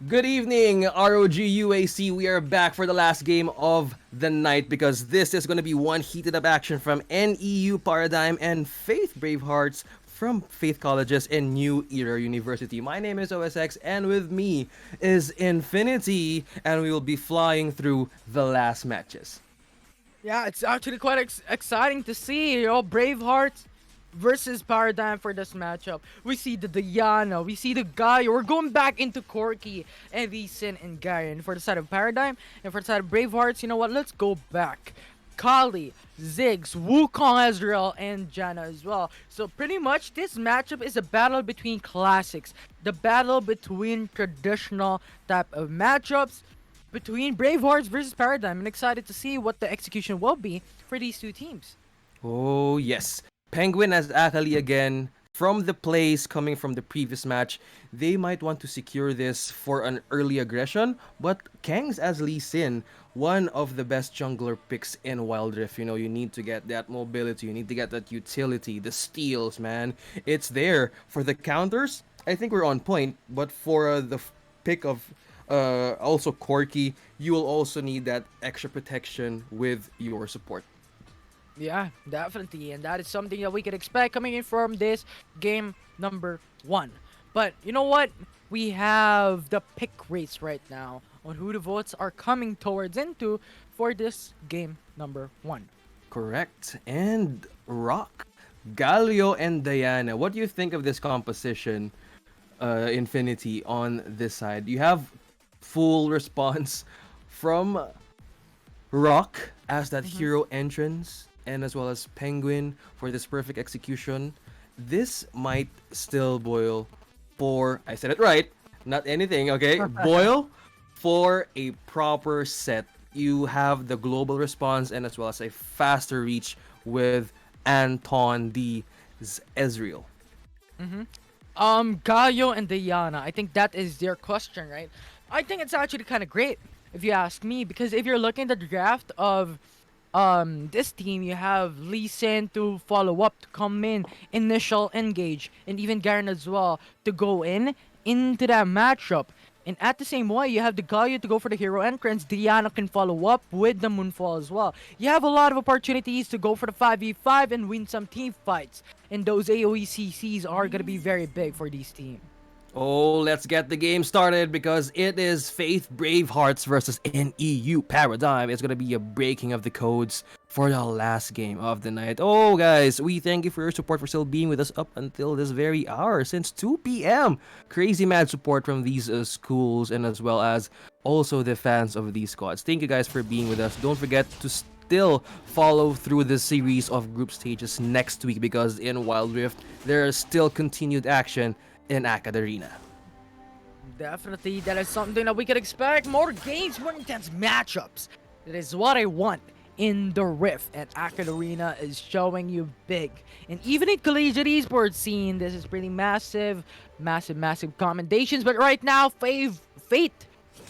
Good evening, ROG UAC. We are back for the last game of the night because this is going to be one heated up action from NEU Paradigm and Faith Bravehearts from Faith Colleges and New Era University. My name is OSX, and with me is Infinity, and we will be flying through the last matches. Yeah, it's actually quite exciting to see, Bravehearts versus Paradigm for this matchup. We see the Diana, we see the Guy. We're going back into Corky, and Sin and Garen for the side of Paradigm, and for the side of Bravehearts, you know what? Let's go back. Kali, Ziggs, Wukong Ezreal, and Janna as well. So pretty much this matchup is a battle between classics. The battle between traditional type of matchups between Bravehearts versus Paradigm. I'm excited to see what the execution will be for these two teams. Oh, yes. Penguin as Akali again. From the plays coming from the previous match, they might want to secure this for an early aggression, but Kangs as Lee Sin, one of the best jungler picks in Wild Rift. You know, you need to get that mobility, you need to get that utility, the steals, man. It's there. For the counters, I think we're on point, but for pick of also Corky, you will also need that extra protection with your support. Yeah, definitely. And that is something that we can expect coming in from this game number one. But you know what? We have the pick race right now on who the votes are coming towards into for this game number one. Correct. And Rock, Galio, and Diana. What do you think of this composition, Infinity, on this side? You have full response from Rock as that Mm-hmm. hero entrance, and as well as Penguin for this perfect execution. This might still boil for, I said it right, not anything, okay? Boil for a proper set. You have the global response and as well as a faster reach with Anton the Ezreal. Mm-hmm. Gaio and Diana. I think that is their question, right? I think it's actually kind of great if you ask me, because if you're looking at the draft of this team, you have Lee Sin to follow up, to come in, initial engage, and even Garen as well to go in into that matchup. And at the same way, you have the Galio to go for the hero entrance. Diana can follow up with the Moonfall as well. You have a lot of opportunities to go for the 5v5 and win some team fights. And those AoE CCs are going to be very big for these teams. Oh, let's get the game started because it is Faith Bravehearts versus NEU Paradigm. It's gonna be a breaking of the codes for the last game of the night. Oh, guys, we thank you for your support for still being with us up until this very hour since 2 p.m. Crazy mad support from these schools and as well as also the fans of these squads. Thank you guys for being with us. Don't forget to still follow through the series of group stages next week because in Wild Rift there is still continued action in AcadArena. Definitely, that is something that we can expect. More games, more intense matchups. That is what I want in the Rift, and AcadArena is showing you big. And even in collegiate esports scene, this is pretty massive, massive commendations. But right now, Fate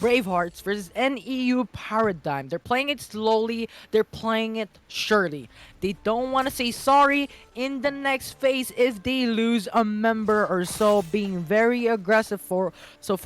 Bravehearts versus NEU Paradigm. They're playing it slowly, they're playing it surely. They don't want to say sorry in the next phase if they lose a member or so, being very aggressive for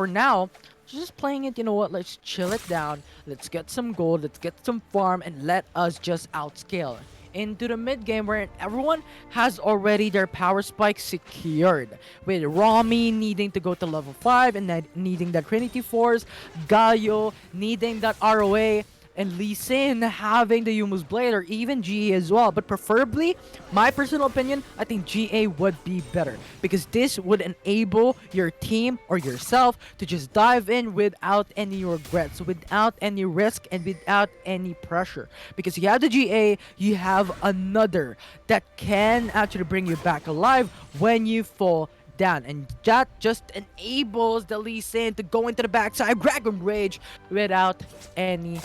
now. Just playing it, you know what, let's chill it down, let's get some gold, let's get some farm, and let us just outscale into the mid game where everyone has already their power spike secured, with Rami needing to go to level 5 and then needing that Trinity Force, Gaio needing that ROA, and Lee Sin having the Yuumu's Blade, or even GA as well. But preferably, my personal opinion, I think GA would be better, because this would enable your team or yourself to just dive in without any regrets, without any risk, and without any pressure. Because you have the GA, you have another that can actually bring you back alive when you fall down, and that just enables the Lee Sin to go into the backside Dragon Rage without any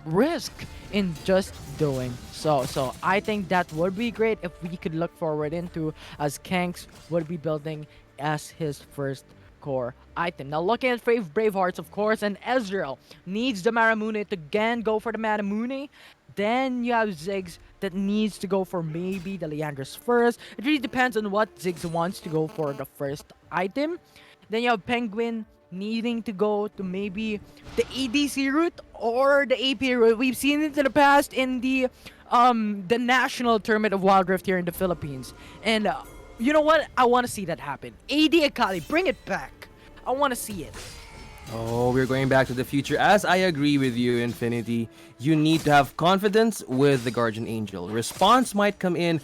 risk in just doing so. So I think that would be great if we could look forward into, as Kanks would be building as his first core item. Now looking at Bravehearts, of course, and Ezreal needs the Maramune to again go for the Maramune. Then you have Ziggs that needs to go for maybe the Leandris first. It really depends on what Ziggs wants to go for the first item. Then you have Penguin needing to go to maybe the ADC route or the AP route. We've seen it in the past in the national tournament of Wild Rift here in the Philippines. And you know what? I want to see that happen. AD Akali, bring it back. I want to see it. Oh, we're going back to the future. As I agree with you, Infinity, you need to have confidence with the Guardian Angel. Response might come in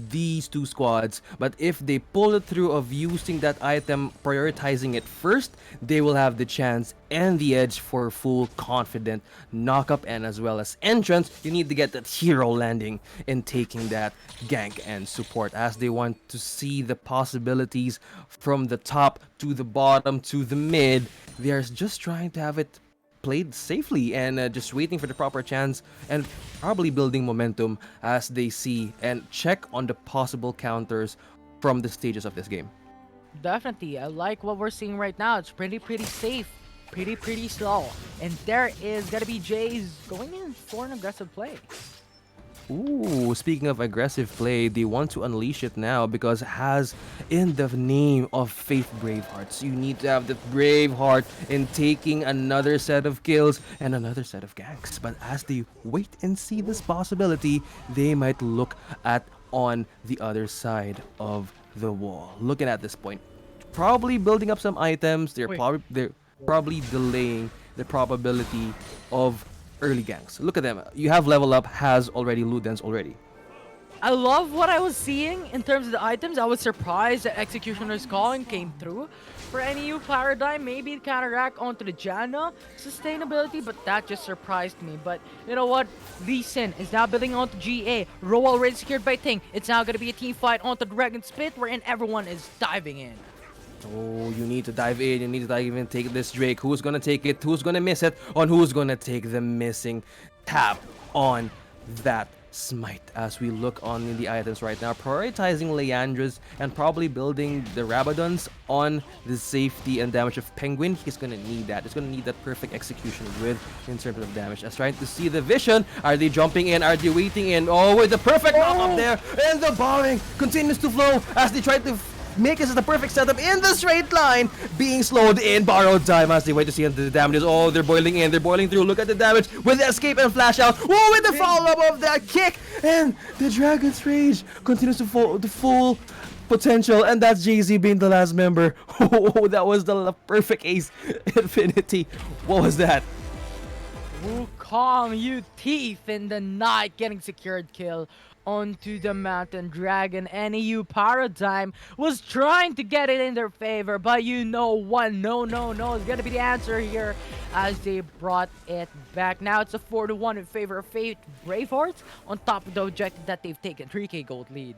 these two squads, but if they pull it through of using that item, prioritizing it first, they will have the chance and the edge for full confident knock-up, and as well as entrance. You need to get that hero landing and taking that gank and support, as they want to see the possibilities from the top to the bottom to the mid. They are just trying to have it played safely and just waiting for the proper chance and probably building momentum as they see and check on the possible counters from the stages of this game. Definitely, I like what we're seeing right now. It's pretty safe, pretty slow, and there is gonna be Jays going in for an aggressive play. Ooh, speaking of aggressive play, they want to unleash it now because it has in the name of Faith Bravehearts. You need to have the Braveheart in taking another set of kills and another set of ganks. But as they wait and see this possibility, they might look at on the other side of the wall. Looking at this point, probably building up some items. They're probably delaying the probability of early ganks. Look at them. You have level up, has already Ludens already. I love what I was seeing in terms of the items. I was surprised that Executioner's Calling came through for NEU Paradigm. Maybe counteract onto the Janna sustainability, but that just surprised me. But you know what? Lee Sin is now building onto GA. Ro already secured by Ting. It's now going to be a team fight onto Dragon Spit, wherein everyone is diving in. Oh, you need to dive in. You need to dive in and take this Drake. Who's gonna take it? Who's gonna miss it? On who's gonna take the missing tap on that smite? As we look on in the items right now, prioritizing Leandra's and probably building the Rabadons on the safety and damage of Penguin. He's gonna need that. He's gonna need that perfect execution with in terms of damage. As trying to see the vision. Are they jumping in? Are they waiting in? Oh, with the perfect knock up there, and the bombing continues to flow as they try to make this the perfect setup in the straight line, being slowed in borrowed time as they wait to see the damages. Oh, they're boiling in, they're boiling through. Look at the damage with the escape and flash out. Oh, with the follow-up of that kick, and the Dragon's Rage continues to full potential, and that's Jay-Z being the last member. Oh, that was the perfect ace. Infinity. What was that? Wukong, you thief in the night, getting secured kill onto the Mountain Dragon. NEU Paradigm was trying to get it in their favor, but you know what? No is gonna be the answer here as they brought it back. Now it's a 4-1 in favor of Fate Bravehearts on top of the objective that they've taken. 3k gold lead.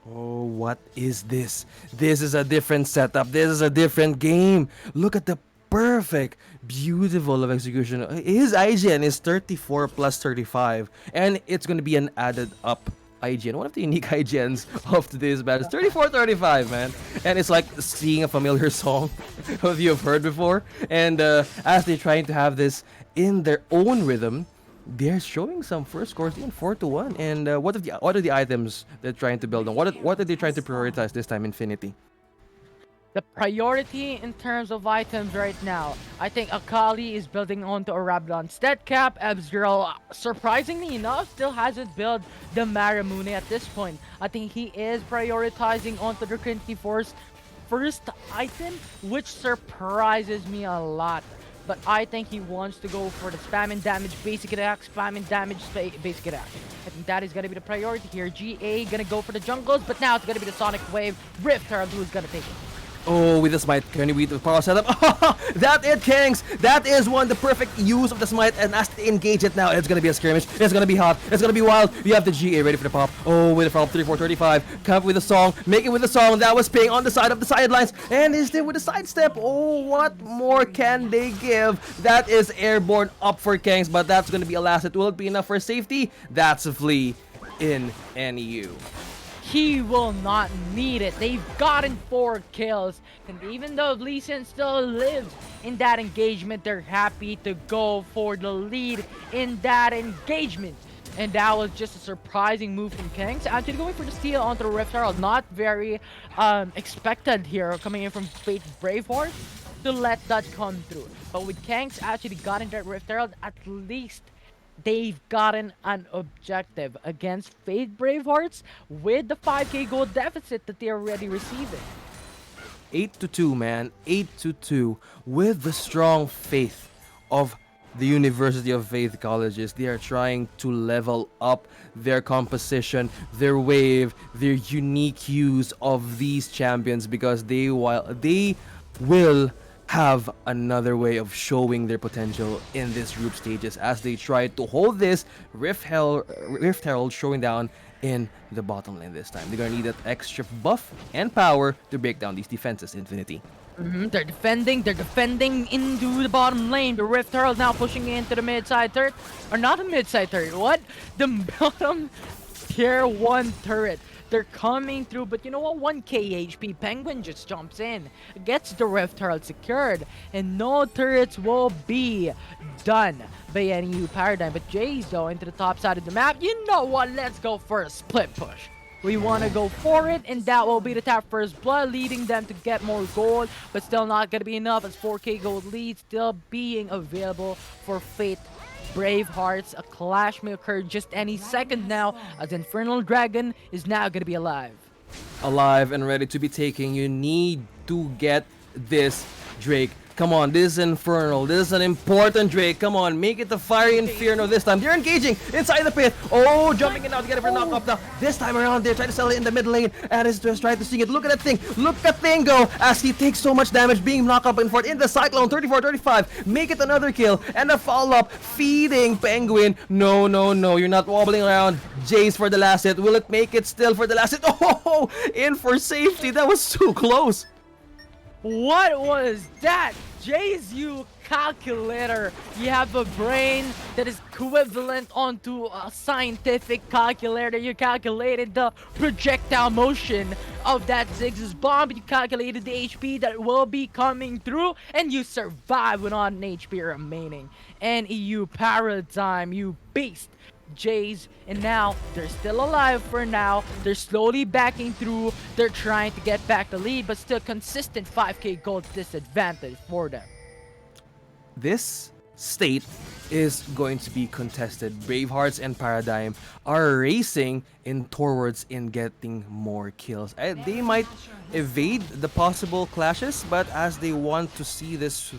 Oh, what is this? This is a different setup. This is a different game. Look at the perfect, beautiful of execution. His IGN is 34 plus 35, and it's going to be an added up IGN. One of the unique IGNs of today's battle is 34-35, man. And it's like seeing a familiar song that you have heard before. And as they're trying to have this in their own rhythm, they're showing some first scores, even 4-1. And what are the items they're trying to build on? What are they trying to prioritize this time, Infinity? The priority in terms of items right now, I think Akali is building onto a Rabadon stat cap. Ebzgirl, surprisingly enough, still hasn't built the Maramune at this point. I think he is prioritizing onto the Trinity Force first item, which surprises me a lot. But I think he wants to go for the spam and damage basic attack, spam and damage basic attack. I think that is going to be the priority here. GA going to go for the jungles, but now it's going to be the Sonic Wave. Rift Herald who is going to take it. Oh, with the smite, can you beat the power setup? That it, Kings! That is the perfect use of the smite, and as they engage it now, it's gonna be a skirmish, it's gonna be hot, it's gonna be wild. You have the GA ready for the pop. Oh, with the follow-up 34-35, come up with the song, make it with the song, that was ping on the side of the sidelines, and is there with the sidestep. Oh, what more can they give? That is airborne up for Kings, but that's gonna be a last hit. Will it be enough for safety? That's a flea in NEU. He will not need it. They've gotten 4 kills. And even though Lee Sin still lives in that engagement, they're happy to go for the lead in that engagement. And that was just a surprising move from Kings. Actually going for the steal onto the Rift Herald. Not very expected here coming in from Fate Braveheart. to let that come through. But with Kangs actually gotten that Rift Herald, at least they've gotten an objective against Fate Bravehearts with the 5k gold deficit that they're already receiving. 8-2, man. 8-2 with the strong faith of the University of Faith colleges. They are trying to level up their composition, their wave, their unique use of these champions because they will have another way of showing their potential in this group stages as they try to hold this Rift Herald showing down in the bottom lane this time. They're gonna need that extra buff and power to break down these defenses, Infinity. They're defending into the bottom lane. The Rift Herald now pushing into the mid-side turret. Or not a mid-side turret, what? The bottom tier 1 turret. They're coming through, but you know what? 1k HP. Penguin just jumps in, gets the Rift Herald secured, and no turrets will be done by NEU Paradigm. But Jays, though, into the top side of the map. You know what? Let's go for a split push. We want to go for it, and that will be the tap first blood, leading them to get more gold, but still not going to be enough as 4k gold lead still being available for Fate Bravehearts. A clash may occur just any second now, as Infernal Dragon is now going to be alive. Alive and ready to be taken. You need to get this Drake. Come on, this is Infernal. This is an important Drake. Come on, make it the Fiery Inferno this time. They're engaging inside the pit. Oh, jumping in now to get it for knock up now. This time around, they're trying to sell it in the mid lane. And is just trying to sing it. Look at that thing. Look at that thing go as he takes so much damage being knocked up in front in the Cyclone. 34-35. Make it another kill. And a follow-up. Feeding Penguin. No, no, no. You're not wobbling around. Jace for the last hit. Will it make it still for the last hit? Oh, in for safety. That was too close. What was that? Jays, you calculator. You have a brain that is equivalent onto a scientific calculator. You calculated the projectile motion of that Ziggs' bomb. You calculated the HP that will be coming through, and you survive with on an HP remaining. NEU Paradigm, you beast. Jays, and now they're still alive for now. They're slowly backing through. They're trying to get back the lead, but still consistent 5k gold disadvantage for them. This state is going to be contested. Bravehearts and Paradigm are racing in towards in getting more kills. They might evade the possible clashes, but as they want to see this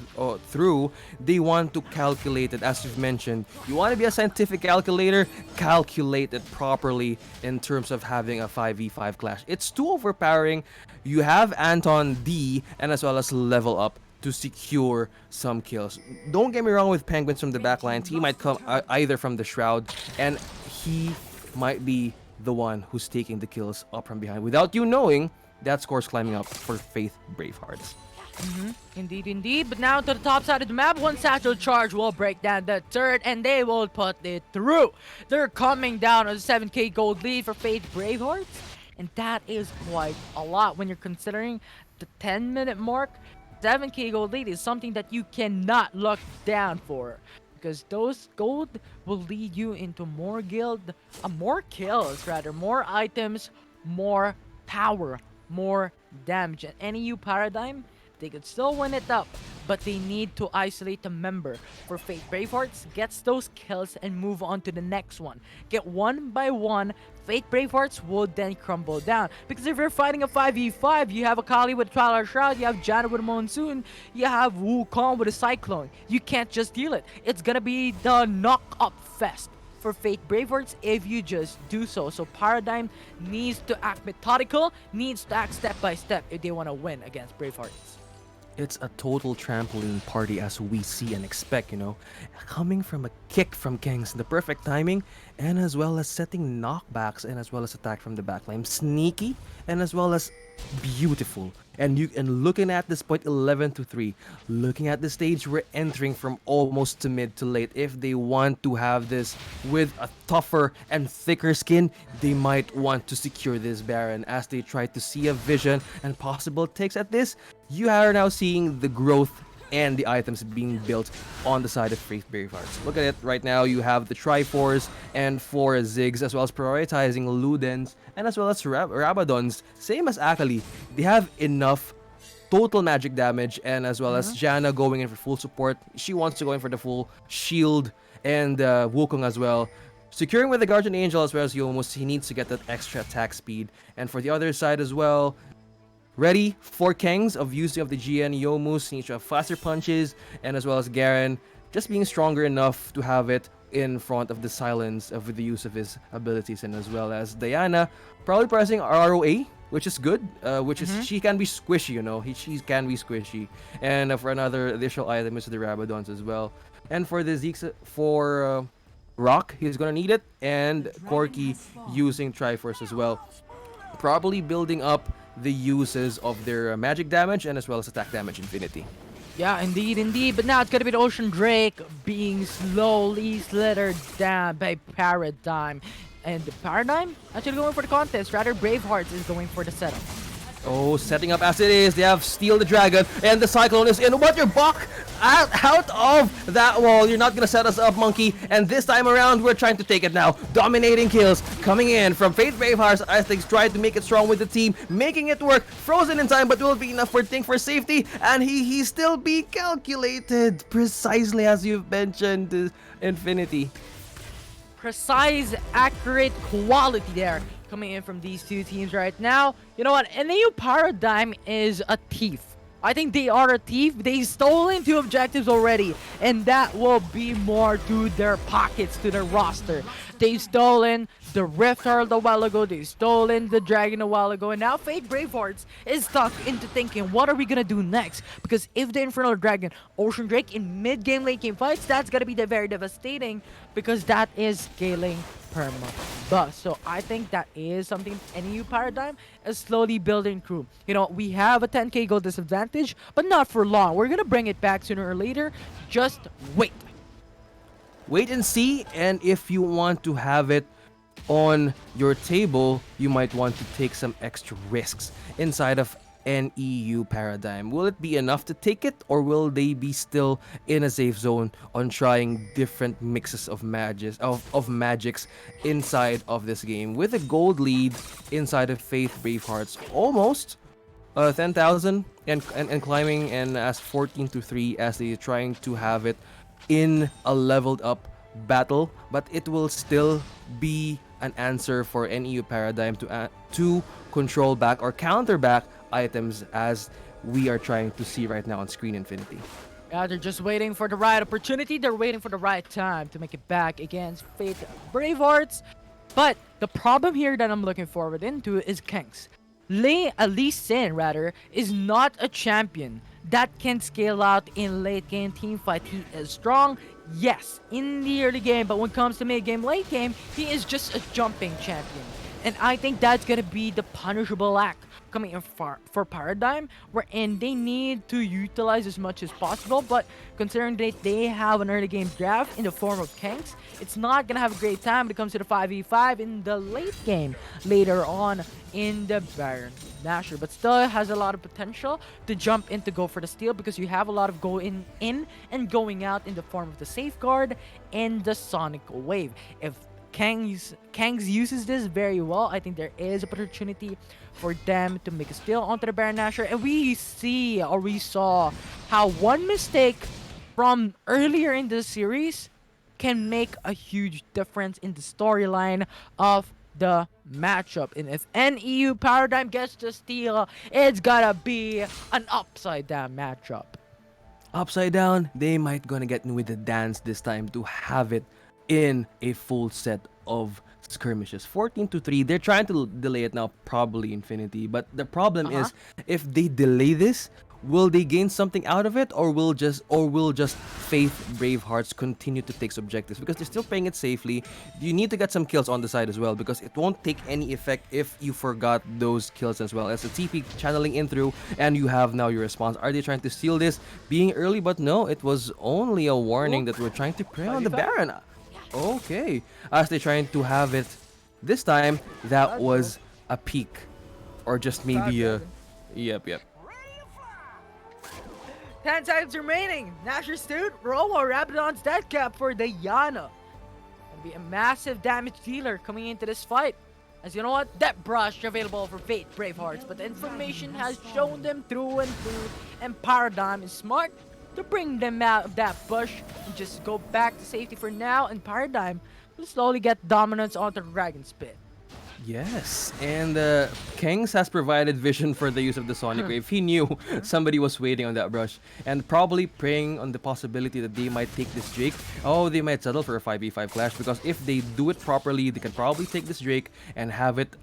through, they want to calculate it. As you've mentioned, you want to be a scientific calculator, calculate it properly in terms of having a 5v5 clash. It's too overpowering. You have Anton D and as well as level up to secure some kills. Don't get me wrong with Penguins from the backlines. He might come either from the Shroud, and he might be the one who's taking the kills up from behind. Without you knowing, that score's climbing up for Faith Bravehearts. Indeed, indeed. But now to the top side of the map, one satchel charge will break down the turret, and they will put it through. They're coming down on a 7k gold lead for Faith Bravehearts, and that is quite a lot when you're considering the 10-minute mark. 7k gold lead is something that you cannot look down for, because those gold will lead you into more more kills rather, more items, more power, more damage. And NEU Paradigm, they could still win it up, but they need to isolate a member. For Fate Bravehearts, gets those kills and move on to the next one. Get one by one, Fate Bravehearts will then crumble down. Because if you're fighting a 5v5, you have Akali with a Twilight Shroud, you have Janna with a Monsoon, you have Wukong with a Cyclone. You can't just deal it. It's gonna be the knock-up fest for Fate Bravehearts if you just do so. So Paradigm needs to act methodical, needs to act step by step if they want to win against Bravehearts. It's a total trampoline party as we see and expect, you know, coming from a kick from Kings, the perfect timing, and as well as setting knockbacks and as well as attack from the backline. Sneaky and as well as beautiful. And looking at this point, 11-3, looking at the stage we're entering from almost to mid to late. If they want to have this with a tougher and thicker skin, they might want to secure this Baron as they try to see a vision and possible takes at this. You are now seeing the growth and the items being built on the side of Faith Bravehearts. Look at it right now. You have the Triforce and 4 Ziggs, as well as prioritizing Ludens and as well as Rabadons. Same as Akali, they have enough total magic damage, and as well as Janna going in for full support. She wants to go in for the full shield, and Wukong as well. Securing with the Guardian Angel as well as Yomus, he needs to get that extra attack speed. And for the other side as well, ready for Kengs of using of the GN. Yomus needs to have faster punches, and as well as Garen just being stronger enough to have it in front of the silence of the use of his abilities, and as well as Diana probably pressing ROA, which is good, which is she can be squishy, you know, she can be squishy. And for another additional item is the Rabadons as well. And for the Zeke's, for Rock, he's gonna need it, and Corki using Triforce as well, probably building up the uses of their magic damage and as well as attack damage infinity. Yeah, indeed. But now it's gonna be the Ocean Drake being slowly slithered down by Paradigm. And the Paradigm actually going for the contest. Rather, Bravehearts is going for the setup. Oh, setting up as it is. They have Steal the Dragon, and the Cyclone is in. What, you're Buck out of that wall. You're not gonna set us up, monkey. And this time around, we're trying to take it now. Dominating kills coming in from Faith Bravehearts. I think trying to make it strong with the team, making it work. Frozen in time, but will be enough for Think for safety. And he still be calculated precisely as you've mentioned, Infinity. Precise, accurate quality there coming in from these two teams right now. You know what? NEU Paradigm is a thief. I think they are a thief. They stolen 2 objectives already, and that will be more to their pockets, to their roster. They've stolen the Rift Herald a while ago. They've stolen the Dragon a while ago, and now Fate Bravehearts is stuck into thinking, what are we gonna do next? Because if the Infernal Dragon, Ocean Drake in mid-game, late-game fights, that's gonna be very devastating, because that is scaling perma buff. So I think that is something NEU Paradigm is slowly building through. You know, we have a 10k gold disadvantage, but not for long. We're gonna bring it back sooner or later. Just wait. Wait and see, and if you want to have it on your table, you might want to take some extra risks inside of NEU Paradigm. Will it be enough to take it, or will they be still in a safe zone on trying different mixes of magics inside of this game? With a gold lead inside of Faith Bravehearts, almost 10,000 and climbing, and as 14-3 as they're trying to have it in a leveled up battle, but it will still be an answer for NEU Paradigm to control back or counter back items, as we are trying to see right now on screen, Infinity. Yeah, they're just waiting for the right opportunity. They're waiting for the right time to make it back against Fate Bravehearts. But the problem here that I'm looking forward into is Kengs. Lee Sin, rather, is not a champion that can scale out in late game team fight. He is strong, yes, in the early game, but when it comes to mid game, late game, he is just a jumping champion. And I think that's gonna be the punishable act coming in for Paradigm, wherein they need to utilize as much as possible. But considering that they have an early game draft in the form of Kengs, it's not gonna have a great time when it comes to the 5v5 in the late game later on in the Baron Nashor. But still has a lot of potential to jump in to go for the steal, because you have a lot of going in and going out in the form of the Safeguard and the Sonic Wave. If Kangs uses this very well, I think there is opportunity for them to make a steal onto the Baron Nashor. And we saw how one mistake from earlier in the series can make a huge difference in the storyline of the matchup. And if NEU Paradigm gets the steal, it's gotta be an upside down matchup. Upside down, they might gonna get with the dance this time to have it in a full set of skirmishes. 14-3, they're trying to delay it now, probably Infinity, but the problem is, if they delay this, will they gain something out of it, or will just Faith Bravehearts continue to take objectives? Because they're still playing it safely. You need to get some kills on the side as well, because it won't take any effect if you forgot those kills as well. As the TP channeling in through, and you have now your response. Are they trying to steal this being early? But no, it was only a warning that we're trying to prey on the Baron. Okay, as they're trying to have it this time, that was a peak, or just maybe a yep. 10 seconds remaining. Nashor Stute, Romo, Rabadon's dead cap for Diana. Gonna be a massive damage dealer coming into this fight. As you know what, that brush available for Fate Bravehearts, but the information has shown them through and through, and Paradigm is smart to bring them out of that bush and just go back to safety for now, and Paradigm will slowly get dominance onto Dragon's Pit. Yes, and Kings has provided vision for the use of the Sonic Wave. He knew somebody was waiting on that brush and probably preying on the possibility that they might take this Drake. Oh, they might settle for a 5v5 clash because if they do it properly, they can probably take this Drake and have it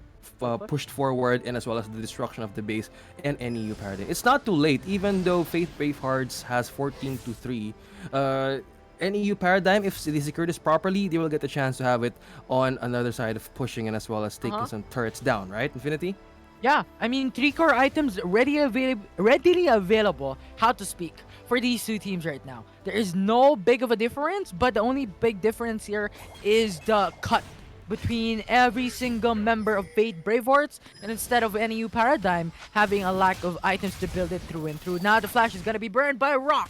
pushed forward, and as well as the destruction of the base and NEU Paradigm. It's not too late, even though Faith Bravehearts has 14 to 3. NEU Paradigm, if they secure this properly, they will get the chance to have it on another side of pushing and as well as taking some turrets down, right, Infinity? Yeah, I mean, 3 core items readily available, how to speak, for these two teams right now. There is no big of a difference, but the only big difference here is the cut between every single member of Fate Bravehearts, and instead of NEU Paradigm having a lack of items to build it through and through. Now the flash is gonna be burned by ROG.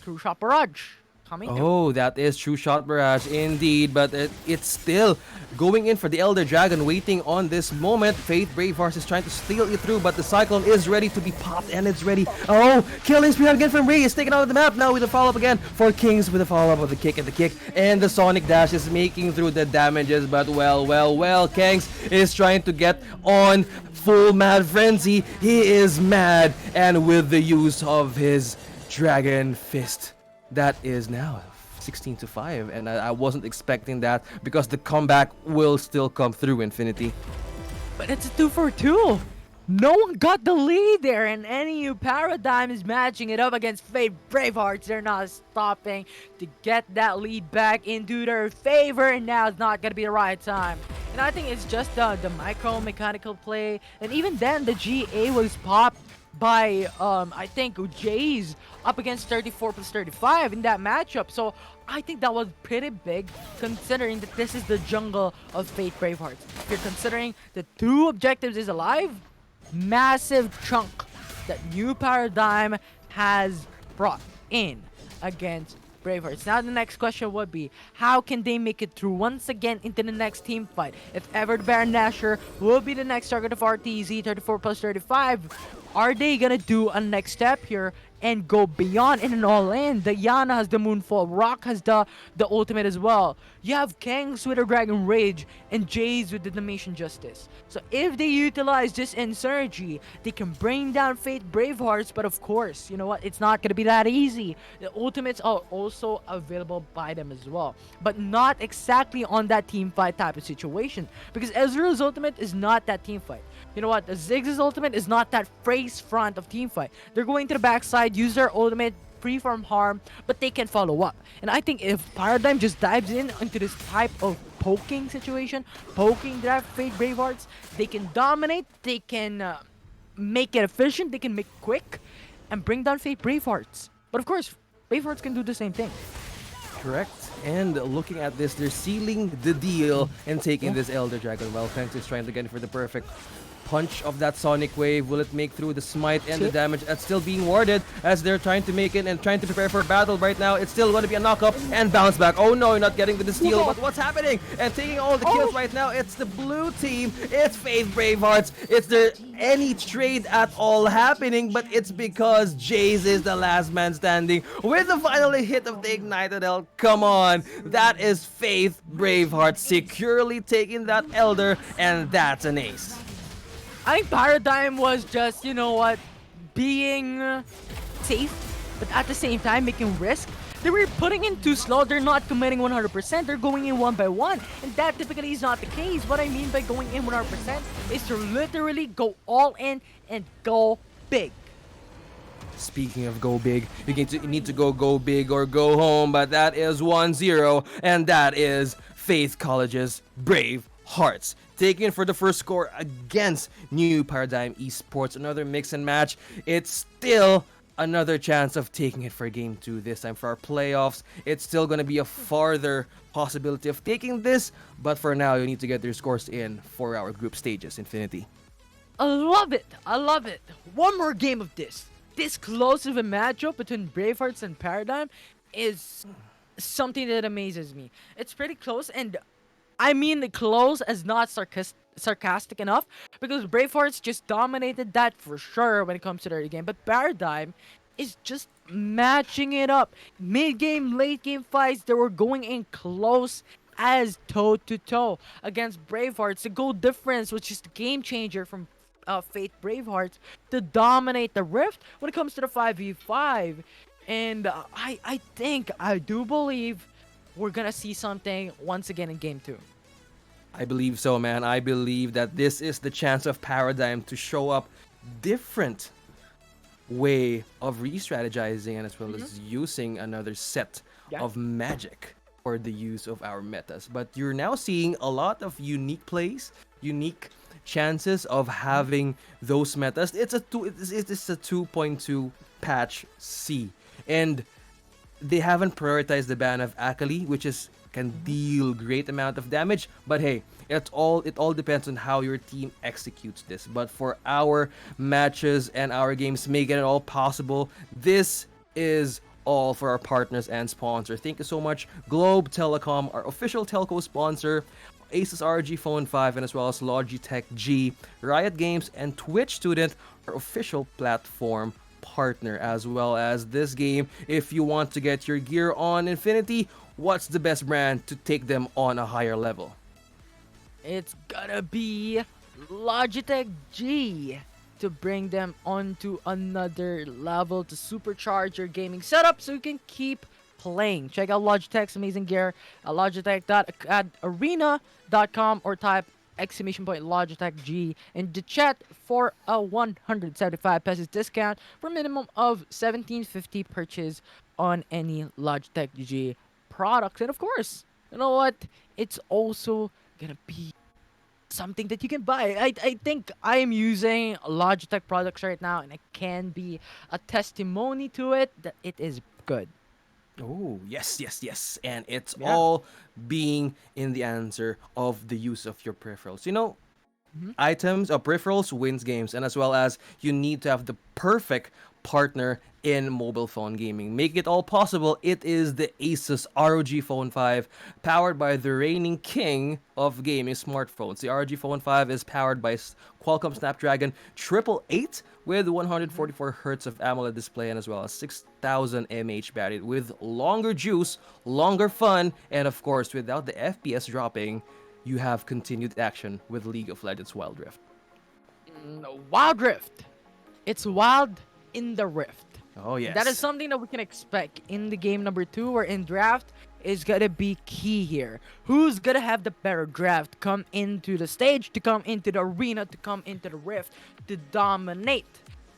True Shot Barrage coming through. Oh, that is True Shot Barrage indeed, but it's still going in for the Elder Dragon, waiting on this moment. Faith Bravehearts is trying to steal it through, but the Cyclone is ready to be popped, and it's ready. Oh, killing spree again from Ray is taken out of the map now with a follow-up again for Kings with a follow-up of the kick and the kick, and the Sonic Dash is making through the damages, but well, Kings is trying to get on full Mad Frenzy. He is mad, and with the use of his Dragon Fist, that is now 16 to 5, and I wasn't expecting that because the comeback will still come through, Infinity. But it's a 2 for 2. No one got the lead there, and NEU Paradigm is matching it up against Fate Bravehearts. They're not stopping to get that lead back into their favor, and now it's not going to be the right time. And I think it's just the micro mechanical play, and even then the GA was popped by I think Jays up against 34 plus 35 in that matchup. So I think that was pretty big, considering that this is the jungle of Fate Bravehearts. If you're considering the 2 objectives is alive, massive chunk that New Paradigm has brought in against Bravehearts. Now the next question would be, how can they make it through once again into the next team fight? If ever the Baron Nashor will be the next target of RTZ 34 plus 35, are they gonna do a next step here and go beyond in an all-in? The Yana has the Moonfall, Rock has the ultimate as well. You have Kangs with the Dragon Rage and Jays with the Damnation Justice. So if they utilize this in synergy, they can bring down Fate Bravehearts, but of course, you know what, it's not gonna be that easy. The ultimates are also available by them as well, but not exactly on that team fight type of situation, because Ezreal's ultimate is not that team fight. You know what, the Ziggs' ultimate is not that face front of team fight. They're going to the backside, use their ultimate, free from harm, but they can follow up. And I think if Paradigm just dives into this type of poking situation, poking draft Fate Bravehearts, they can dominate, they can make it efficient, they can make it quick, and bring down Fate Bravehearts. But of course, Bravehearts can do the same thing. Correct. And looking at this, they're sealing the deal and taking this Elder Dragon. Well, Fenix is trying to get for the perfect punch of that Sonic Wave. Will it make through the smite and the damage that's still being warded as they're trying to make it and trying to prepare for battle right now? It's still going to be a knock-up and bounce back. Oh no, you're not getting to the steal, but what's happening? And taking all the kills right now, it's the blue team. It's Faith Bravehearts. Is there any trade at all happening? But it's because Jace is the last man standing with the final hit of the Ignited L. Come on, that is Faith Bravehearts securely taking that Elder, and that's an ace. I think Paradigm was just, you know what, being safe, but at the same time making risk. They were putting in too slow, they're not committing 100%, they're going in one by one, and that typically is not the case. What I mean by going in 100% is to literally go all in and go big. Speaking of go big, you need to go big or go home, but that is 1-0, and that is Faith College's Bravehearts taking for the first score against New Paradigm Esports. Another mix and match. It's still another chance of taking it for game 2 this time for our playoffs. It's still going to be a farther possibility of taking this, but for now you need to get your scores in for our group stages, Infinity. I love it. I love it. One more game of this. This close of a matchup between Bravehearts and Paradigm is something that amazes me. It's pretty close, and I mean, close is not sarcastic enough because Bravehearts just dominated that for sure when it comes to their game. But Paradigm is just matching it up. Mid game, late game fights, they were going in close as toe to toe against Bravehearts. The goal difference was just a game changer from Fate Bravehearts to dominate the Rift when it comes to the 5v5. And I think, I do believe we're gonna see something once again in game 2. I believe so, man. I believe that this is the chance of Paradigm to show up different way of re-strategizing and as well as using another set Yeah. of magic for the use of our metas. But you're now seeing a lot of unique plays, unique chances of having those metas. It's a 2.2 patch C, and they haven't prioritized the ban of Akali, which is can deal great amount of damage. But hey, it all depends on how your team executes this. But for our matches and our games making it all possible, this is all for our partners and sponsors. Thank you so much, Globe Telecom, our official telco sponsor, ASUS ROG Phone 5, and as well as Logitech G, Riot Games, and Twitch Student, our official platform partner, as well as this game. If you want to get your gear on Infinity, what's the best brand to take them on a higher level? It's gonna be Logitech G to bring them onto another level to supercharge your gaming setup so you can keep playing. Check out Logitech's amazing gear at logitech.acadarena.com or type exclamation point Logitech G in the chat for a 175 pesos discount for a minimum of 1750 purchase on any Logitech G products. And of course, you know what? It's also gonna be something that you can buy. I think I am using Logitech products right now, and it can be a testimony to it that it is good. Oh, yes, yes, yes. And it's Yeah. all being in the answer of the use of your peripherals. Mhm. Items or peripherals wins games, and as well as you need to have the perfect partner in mobile phone gaming. Make it all possible. It is the ASUS ROG Phone 5, powered by the reigning king of gaming smartphones. The ROG Phone 5 is powered by Qualcomm Snapdragon 888 with 144 Hz of AMOLED display and as well as 6000 mAh battery with longer juice, longer fun, and of course without the FPS dropping. You have continued action with League of Legends Wild Rift. Wild Rift. It's wild in the Rift. Oh That is yes. something that we can expect in the game number 2 or in draft is gonna be key here. Who's gonna have the better draft come into the stage, to come into the arena, to come into the Rift, to dominate?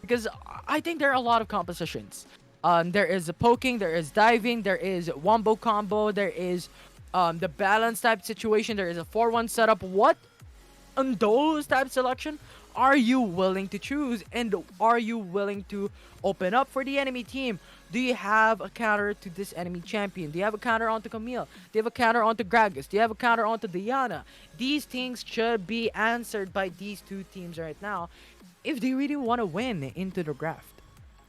Because I think there are a lot of compositions. There is a poking, there is diving, there is wombo combo, there is the balance type situation, there is a 4-1 setup. What on those type of selection are you willing to choose, and are you willing to open up for the enemy team? Do you have a counter to this enemy champion? Do you have a counter onto Camille? Do you have a counter onto Gragas? Do you have a counter onto Diana? These things should be answered by these two teams right now if they really want to win into the draft.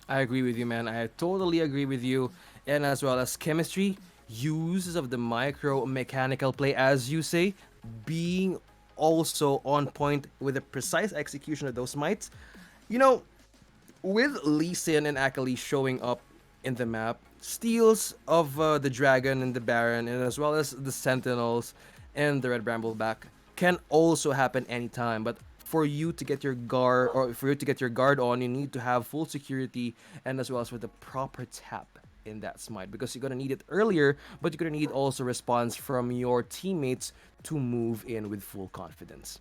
I agree with you, man. I totally agree with you. And as well as chemistry, uses of the micro mechanical play, as you say, being also on point with the precise execution of those mites. You know, with Lee Sin and Akali showing up in the map, steals of the dragon and the baron, and as well as the sentinels and the red brambleback can also happen anytime. But for you to get your guard or for you to get your guard on, you need to have full security and as well as with the proper tap in that smite because you're gonna need it earlier, but you're gonna need also response from your teammates to move in with full confidence.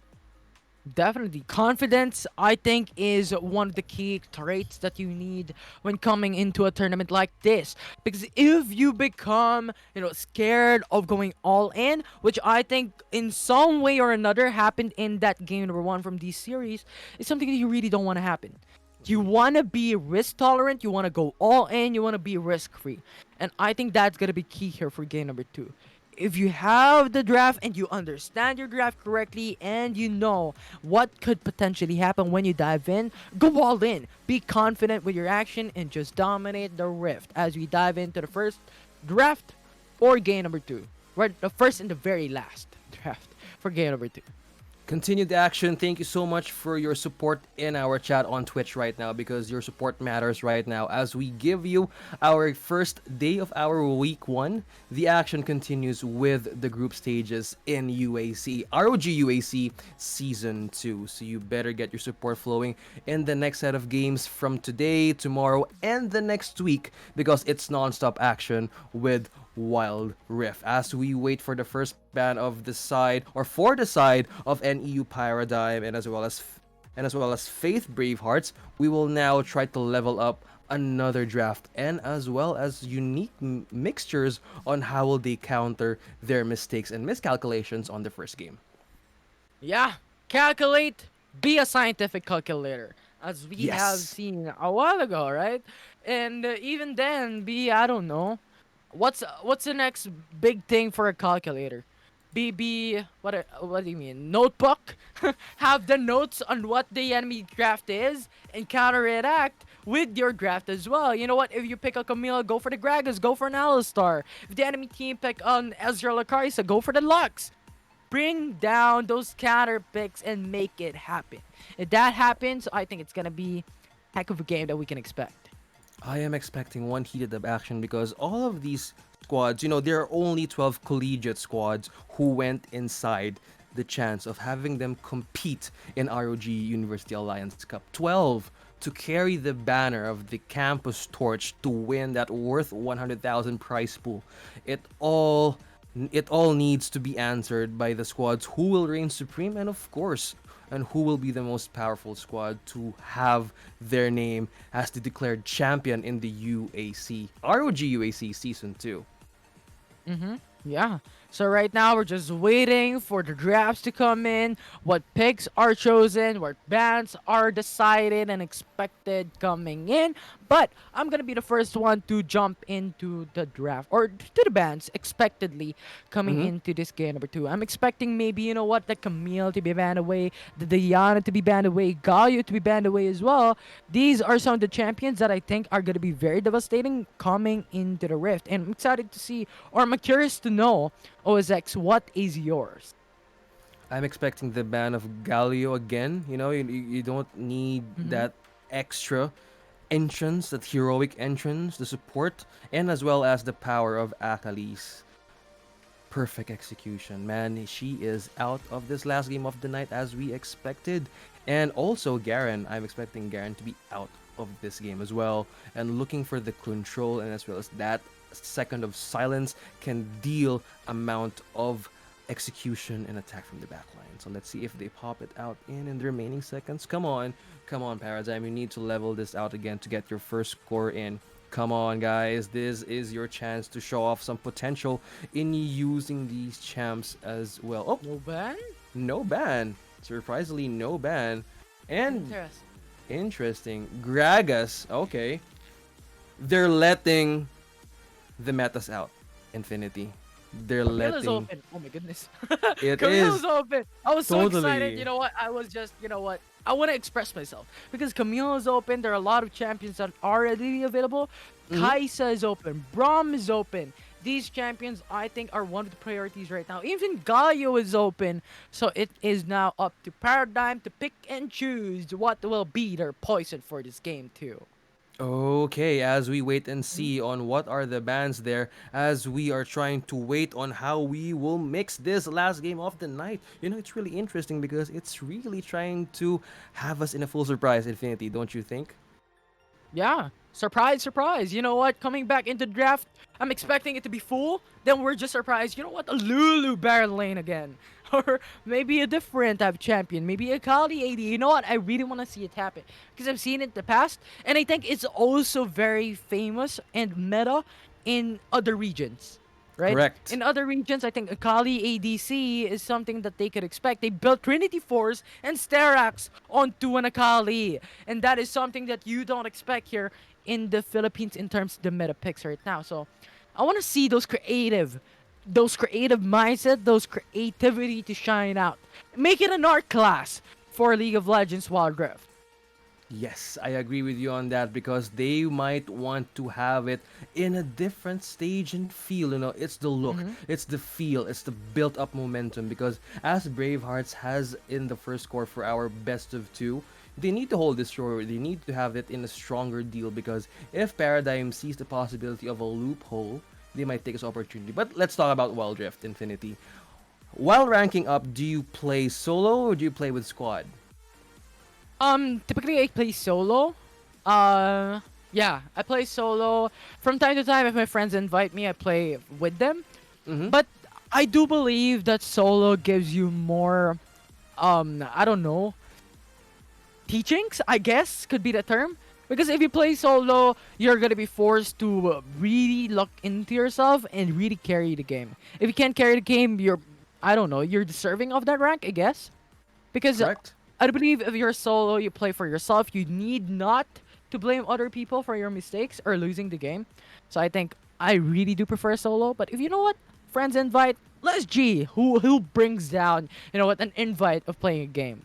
Definitely. Confidence, I think, is one of the key traits that you need when coming into a tournament like this. Because if you become, scared of going all in, which I think in some way or another happened in that game number 1 from this series, is something that you really don't want to happen. You want to be risk tolerant, you want to go all in, you want to be risk free. And I think that's going to be key here for game number 2. If you have the draft and you understand your draft correctly and you know what could potentially happen when you dive in, go all in. Be confident with your action and just dominate the Rift as we dive into the first draft or game number 2. Right, the first and the very last draft for game number 2. Continued action. Thank you so much for your support in our chat on Twitch right now, because your support matters right now as we give you our first day of our week 1. The action continues with the group stages in UAC, ROG UAC Season 2. So you better get your support flowing in the next set of games from today, tomorrow, and the next week, because it's non-stop action with Wild Rift as we wait for the first ban of the side, or for the side of NEU Paradigm, and as well as Faith Bravehearts. We will now try to level up another draft, and as well as unique mixtures on how will they counter their mistakes and miscalculations on the first game. Yeah, calculate, be a scientific calculator, as we have Yes. seen a while ago, right? And even then, I don't know, what's the next big thing for a calculator? What do you mean? Notebook? Have the notes on what the enemy draft is and counteract with your draft as well. You know what? If you pick a Camille, go for the Gragas, go for an Alistar. If the enemy team pick on Ezreal Lacarissa, go for the Lux. Bring down those counter picks and make it happen. If that happens, I think it's gonna be a heck of a game that we can expect. I am expecting one heated up action, because all of these squads, there are only 12 collegiate squads who went inside the chance of having them compete in ROG University Alliance Cup. 12 to carry the banner of the campus torch to win that worth 100,000 prize pool. It all it all needs to be answered by the squads who will reign supreme, and of course, and who will be the most powerful squad to have their name as the declared champion in the UAC, ROG UAC Season 2. Mm-hmm. Yeah. So right now we're just waiting for the drafts to come in, what picks are chosen, what bans are decided and expected coming in. But I'm gonna be the first one to jump into the draft, or to the bans expectedly coming Mm-hmm. into this game number 2. I'm expecting maybe, you know what, the Camille to be banned away, the Diana to be banned away, Galio to be banned away as well. These are some of the champions that I think are gonna be very devastating coming into the Rift, and I'm excited to see, or I'm curious to know, OSX, what is yours? I'm expecting the ban of Galio again. You don't need Mm-hmm. that extra entrance, that heroic entrance, the support, and as well as the power of Akali's perfect execution. Man, she is out of this last game of the night as we expected. And also Garen, I'm expecting Garen to be out of this game as well. And looking for the control, and as well as that second of silence can deal amount of execution and attack from the backline. So let's see if they pop it out in the remaining seconds. Come on, Paradigm. You need to level this out again to get your first score in. Come on, guys. This is your chance to show off some potential in using these champs as well. Oh, No ban? no ban. Surprisingly, no ban. And Interesting. interesting. Gragas. Okay. They're letting the metas out. Infinity. They're Camilla's letting open. Oh my goodness. it Camilla's is open. I was so excited. totally. You know what? I was just, you know what? I want to express myself because Camille is open. There are a lot of champions that are already available. Mhm. Kaisa is open. Braum is open. These champions, I think, are one of the priorities right now. Even Galio is open. So it is now up to Paradigm to pick and choose what will be their poison for this game, too. Okay, as we wait and see on what are the bans there, as we are trying to wait on how we will mix this last game of the night. It's really interesting because it's really trying to have us in a full surprise, Infinity, don't you think? Yeah. Surprise, surprise. You know what? Coming back into the draft, I'm expecting it to be full. Then we're just surprised. You know what? A Lulu Baron lane again. Or maybe a different type of champion. Maybe a Kali AD. You know what? I really want to see it happen. Because I've seen it in the past. And I think it's also very famous and meta in other regions. Right? Correct. In other regions, I think Akali ADC is something that they could expect. They built Trinity Force and Sterax onto an Akali. And that is something that you don't expect here in the Philippines in terms of the meta picks right now. So I want to see those creative mindset, those creativity to shine out. Make it an art class for League of Legends Wild Rift. Yes, I agree with you on that because they might want to have it in a different stage and feel. It's the look, Mm-hmm. it's the feel, it's the built up momentum. Because as Bravehearts has in the first score for our best of two, they need to hold this short. They need to have it in a stronger deal because if Paradigm sees the possibility of a loophole, they might take this opportunity. But let's talk about Wild Rift Infinity. While ranking up, do you play solo or do you play with squad? Typically I play solo. Uh, yeah, I play solo. From time to time, if my friends invite me, I play with them. Mm-hmm. But I do believe that solo gives you more, I don't know, teachings, I guess, could be the term. Because if you play solo, you're gonna be forced to really look into yourself and really carry the game. If you can't carry the game, I don't know, you're deserving of that rank, I guess. Because Correct? I believe if you're solo, you play for yourself. You need not to blame other people for your mistakes or losing the game. So I think I really do prefer solo. But if you know what, friends invite, let's G who brings down an invite of playing a game.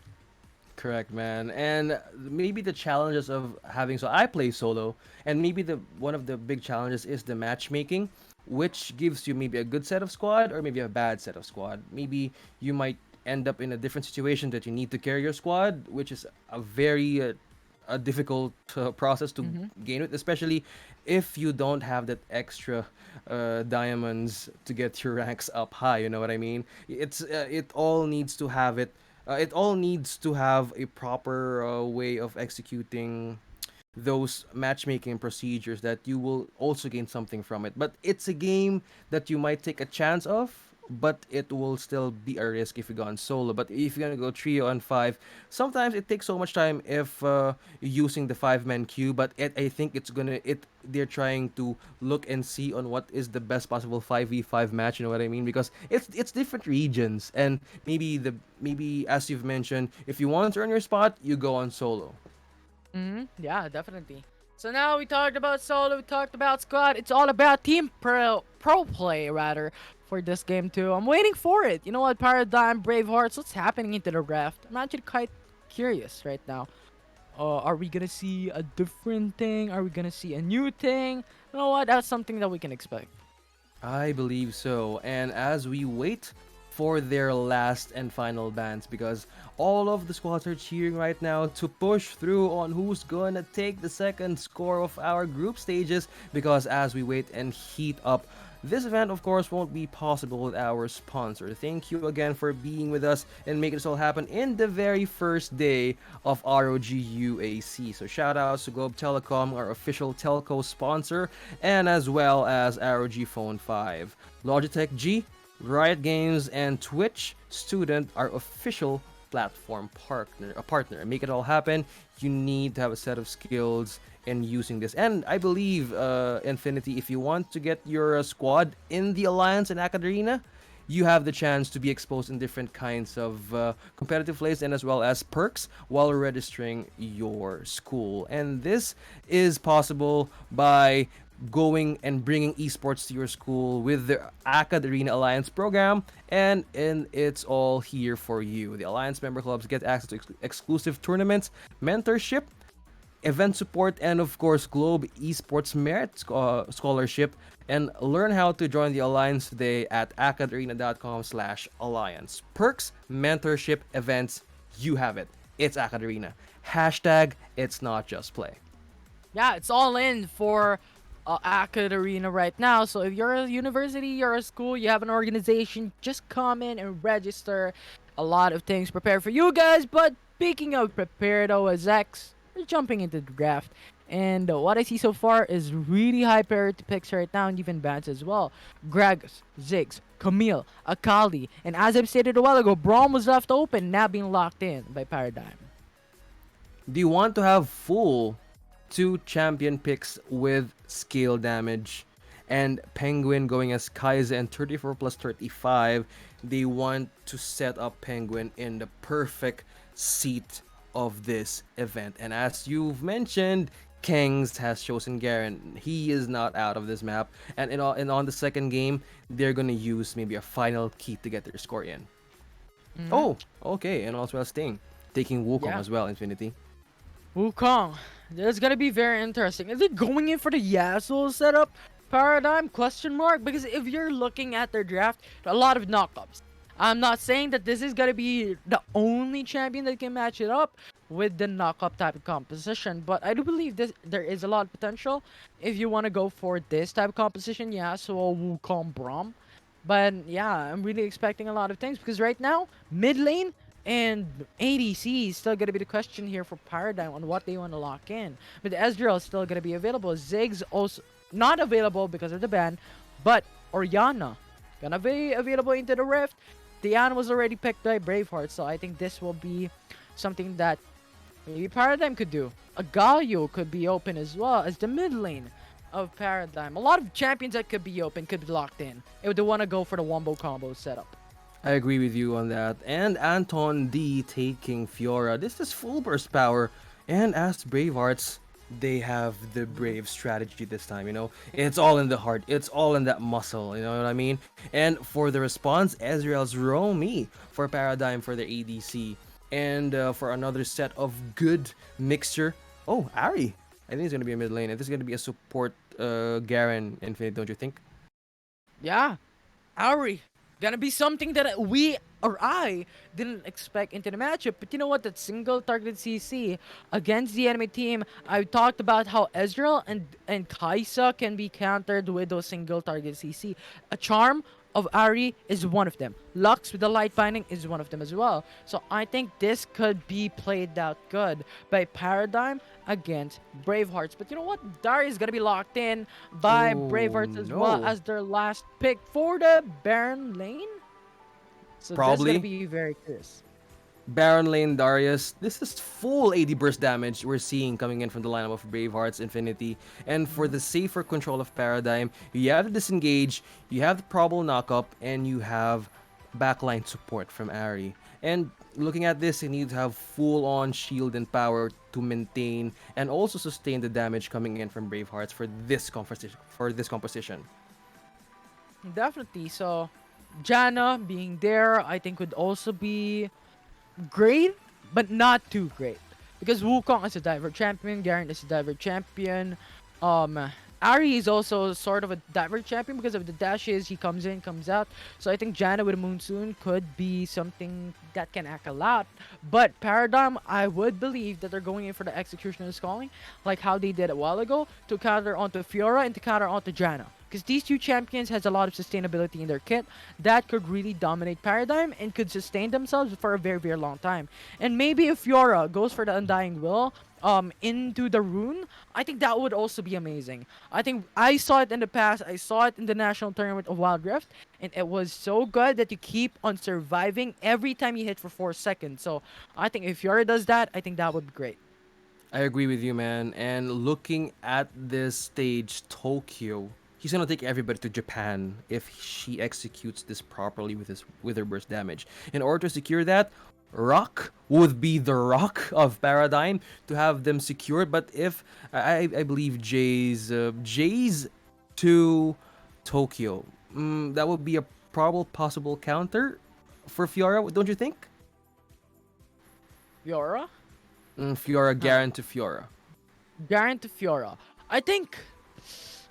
Correct, man. And maybe the challenges of having so I play solo, and maybe the one of the big challenges is the matchmaking, which gives you maybe a good set of squad or maybe a bad set of squad. Maybe you might end up in a different situation that you need to carry your squad, which is a very a difficult process to Mm-hmm. gain it, especially if you don't have that extra diamonds to get your ranks up high. You know what I mean? It all needs to have it. It all needs to have a proper way of executing those matchmaking procedures that you will also gain something from it. But it's a game that you might take a chance of, but it will still be a risk if you go on solo. But if you're gonna go trio and five, sometimes it takes so much time if using the five-man queue. But I think it's gonna it. They're trying to look and see on what is the best possible 5v5 match. You know what I mean? Because it's different regions, and maybe as you've mentioned, if you want to earn your spot, you go on solo. Yeah, definitely. So now we talked about solo, we talked about squad. It's all about team pro play rather for this game too. I'm waiting for it. You know what, Paradigm, Bravehearts, what's happening into the draft? I'm actually quite curious right now. Are we gonna see a different thing? Are we gonna see a new thing? You know what? That's something that we can expect. I believe so. And as we wait for their last and final bans, because all of the squads are cheering right now to push through on who's gonna take the second score of our group stages. Because as we wait and heat up, this event, of course, won't be possible with our sponsor. Thank you again for being with us and making this all happen in the very first day of ROG UAC. So, shout outs to Globe Telecom, our official telco sponsor, and as well as ROG Phone 5. Logitech G, Riot Games, and Twitch Student, our official platform partner. Make it all happen. You need to have a set of skills in using this. And I believe, Infinity, if you want to get your squad in the Alliance and AcadArena, you have the chance to be exposed in different kinds of competitive plays and as well as perks while registering your school. And this is possible by going and bringing esports to your school with the AcadArena Alliance program, and it's all here for you. The Alliance member clubs get access to exclusive tournaments, mentorship, event support, and of course, Globe Esports Merit Scholarship. And learn how to join the Alliance today at acadarena.com/alliance. Perks, mentorship, events, you have it. It's AcadArena. Hashtag, it's not just play. Yeah, it's all in for AcadArena right now. So if you're a university, you're a school, you have an organization, just come in and register. A lot of things prepared for you guys. But speaking of prepared OSX, we're jumping into the draft. And what I see so far is really high priority picks right now, and even bans as well. Gragas, Ziggs, Camille, Akali, and as I've stated a while ago, Braum was left open, now being locked in by Paradigm. Do you want to have full two champion picks with scale damage and Penguin going as Kaiser and 34 plus 35? They want to set up Penguin in the perfect seat of this event. And as you've mentioned, Kings has chosen Garen. He is not out of this map. And on the second game, they're gonna use maybe a final key to get their score in. Mm-hmm. Oh, okay. And also as Sting taking Wukong Yeah. as well, Infinity. Wukong. This is gonna be very interesting. Is it going in for the Yasuo setup paradigm? Question mark. Because if you're looking at their draft, a lot of knockups. I'm not saying that this is gonna be the only champion that can match it up with the knockup type of composition, but I do believe this there is a lot of potential if you want to go for this type of composition. Yasuo, Wukong, Braum. But yeah, I'm really expecting a lot of things because right now, mid lane and ADC is still going to be the question here for Paradigm on what they want to lock in. But Ezreal is still going to be available. Ziggs also not available because of the ban, but Orianna gonna be available into the Rift. Diana was already picked by Bravehearts, so I think this will be something that maybe Paradigm could do. A Galio could be open as well as the mid lane of Paradigm. A lot of champions that could be open, could be locked in if they want to go for the wombo combo setup. I agree with you on that. And Anton D taking Fiora. This is full burst power. And as Bravehearts, they have the brave strategy this time, you know? It's all in the heart. It's all in that muscle, you know what I mean? And for the response, Ezreal's Roamy for Paradigm for the ADC. And for another set of good mixture. Oh, Ari. I think he's going to be a mid lane. And this is going to be a support Garen Infinite, don't you think? Yeah, Ari. Gonna be something that we or I didn't expect into the matchup. But you know what? That single targeted CC against the enemy team, I talked about how Ezreal and Kaisa can be countered with those single target CC. A charm of Ari is one of them. Lux with the light binding is one of them as well. So I think this could be played out good by Paradigm against Bravehearts. But you know what? Dari is gonna be locked in by Oh, Bravehearts as well no. as their last pick for the Baron lane. So this is gonna Probably. be very curious. Baron Lane Darius. This is full 80 burst damage we're seeing coming in from the lineup of Bravehearts Infinity. And for the safer control of Paradigm, you have the disengage, you have the probable knockup, and you have backline support from Ari. And looking at this, you need to have full on shield and power to maintain and also sustain the damage coming in from Bravehearts for this composition. Definitely. So Jana being there, I think would also be great, but not too great. Because Wukong is a diver champion, Garen is a diver champion. Um, Ari is also sort of a diver champion because of the dashes. He comes in, comes out. So I think Janna with a Monsoon could be something that can act a lot. But Paradigm, I would believe that they're going in for the Executioner's Calling, like how they did a while ago, to counter onto Fiora and to counter onto Janna. Because these two champions has a lot of sustainability in their kit that could really dominate Paradigm and could sustain themselves for a very, very long time. And maybe if Fiora goes for the Undying Will into the rune, I think that would also be amazing. I think I saw it in the past. I saw it in the national tournament of Wild Rift, and it was so good that you keep on surviving every time you hit for 4 seconds. So I think if Fiora does that, I think that would be great. I agree with you, man. And looking at this stage, Tokyo, he's gonna take everybody to Japan if she executes this properly with her burst damage. In order to secure that, Rock would be the rock of Paradigm to have them secured. But if I believe Jay's to Tokyo, that would be a probable possible counter for Fiora, don't you think? Fiora? Fiora Huh. Garen to Fiora. Garen to Fiora. I think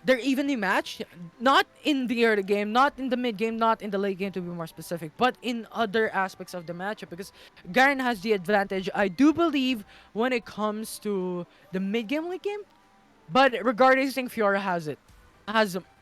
they're evenly matched. Not in the early game, not in the mid game, not in the late game to be more specific, but in other aspects of the matchup because Garen has the advantage. I do believe when it comes to the mid game, late game, but regardless, I think Fiora has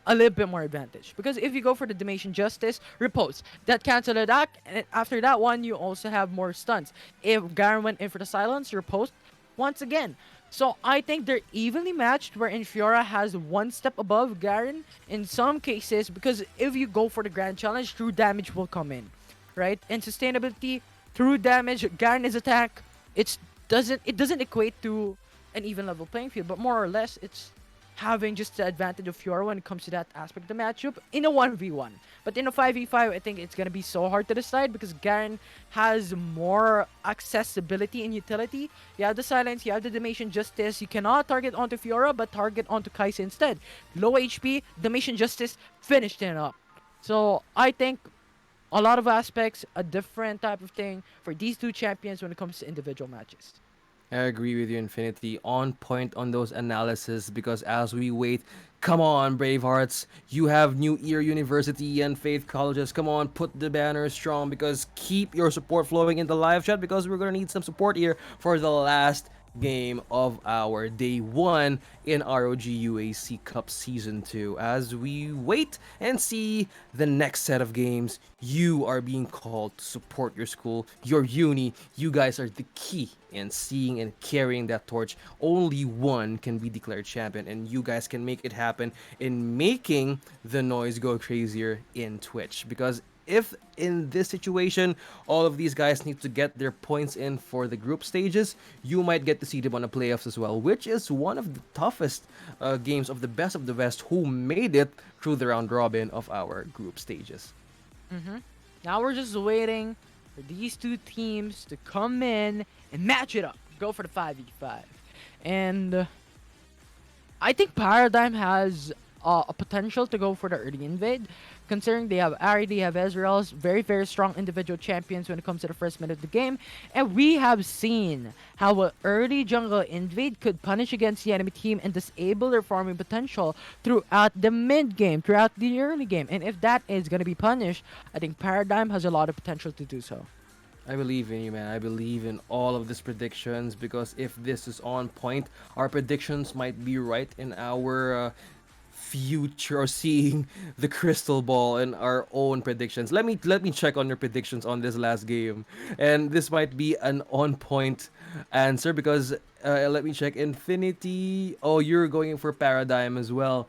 a little bit more advantage because if you go for the Dimension Justice, repose that cancel attack, and after that one you also have more stunts. If Garen went in for the silence, repose once again. So I think they're evenly matched wherein Fiora has one step above Garen in some cases because if you go for the Grand Challenge, true damage will come in, right? And sustainability through damage, Garen is attack. It doesn't equate to an even level playing field, but more or less it's having just the advantage of Fiora when it comes to that aspect of the matchup in a 1v1. But in a 5v5, I think it's gonna be so hard to decide because Garen has more accessibility and utility. You have the silence, you have the Dimension Justice. You cannot target onto Fiora, but target onto Kai'Sa instead. Low HP, Dimension Justice finished it up. So I think a lot of aspects, a different type of thing for these two champions when it comes to individual matches. I agree with you, Infinity. On point on those analysis because as we wait, come on, Bravehearts. You have New Year University and Faith Colleges. Come on, put the banner strong because keep your support flowing in the live chat because we're going to need some support here for the last game of our day one in ROG UAC Cup Season 2. As we wait and see the next set of games, you are being called to support your school, your uni. You guys are the key in seeing and carrying that torch. Only one can be declared champion, and you guys can make it happen in making the noise go crazier in Twitch. Because if in this situation all of these guys need to get their points in for the group stages, you might get to see them on the playoffs as well, which is one of the toughest games of the best who made it through the round robin of our group stages. Now we're just waiting for these two teams to come in and match it up. Go for the 5v5. And I think Paradigm has a potential to go for the early invade, considering they have Ari, they have Ezreal's very, very strong individual champions when it comes to the first minute of the game. And we have seen how an early jungle invade could punish against the enemy team and disable their farming potential throughout the mid game, throughout the early game. And if that is going to be punished, I think Paradigm has a lot of potential to do so. I believe in you, man. I believe in all of these predictions because if this is on point, our predictions might be right in our future or seeing the crystal ball and our own predictions. Let me check on your predictions on this last game, and this might be an on point answer because let me check. Infinity. Oh, you're going for Paradigm as well.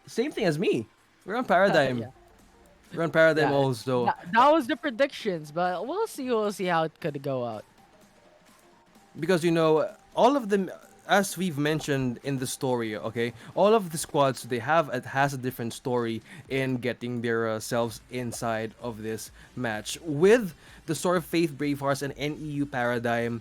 Same thing as me. We're on Paradigm. Yeah. We're on Paradigm Yeah, also. that was the predictions, but we'll see. We'll see how it could go out. Because all of them, as we've mentioned in the story, okay, all of the squads, they have it has a different story in getting their selves inside of this match. With the story of Faith Bravehearts and NEU Paradigm,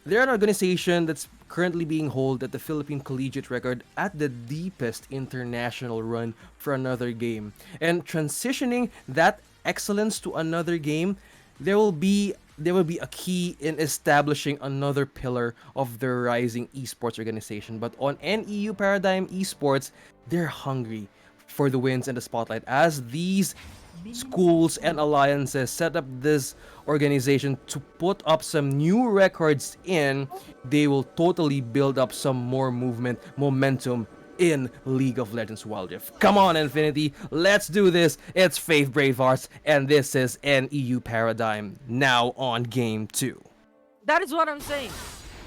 they're an organization that's currently being held at the Philippine Collegiate record at the deepest international run for another game. And transitioning that excellence to another game, there will be a key in establishing another pillar of their rising esports organization. But on NEU Paradigm Esports, they're hungry for the wins and the spotlight as these schools and alliances set up this organization to put up some new records in. They will totally build up some more momentum in League of Legends Wild Rift. Come on, Infinity, let's do this. It's Faith Bravehearts, and this is NEU Paradigm, now on Game 2. That is what I'm saying.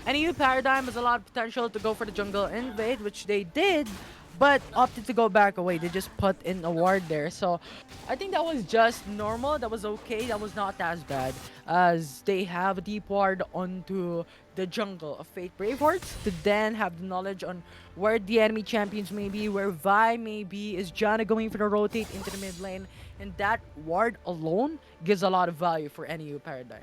NEU Paradigm has a lot of potential to go for the jungle invade, which they did, but opted to go back away. They just put in a ward there. So I think that was just normal. That was okay. That was not as bad, as they have a deep ward onto the jungle of Fate Bravehearts to then have the knowledge on where the enemy champions may be, where Vi may be. Is Janna going for the rotate into the mid lane? And that ward alone gives a lot of value for NEU Paradigm.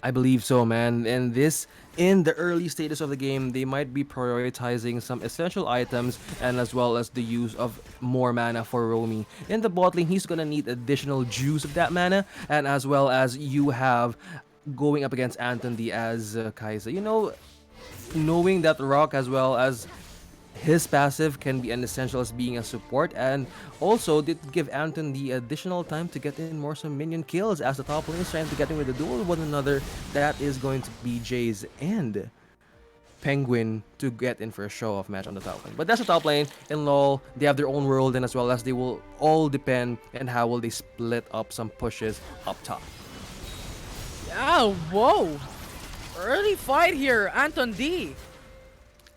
I believe so, man. And this, in the early stages of the game, they might be prioritizing some essential items and as well as the use of more mana for Romy. In the bot lane, he's gonna need additional juice of that mana, and as well as you have going up against Anton D as Kai'Sa. Knowing that Rock as well as his passive can be an essential as being a support, and also did give Anton the additional time to get in some minion kills as the top lane is trying to get in with a duel with one another. That is going to be Jace and Penguin to get in for a show-off match on the top lane. But that's the top lane. In LoL, they have their own world, and as well as they will all depend on how will they split up some pushes up top. Yeah, whoa! Early fight here, Anton D.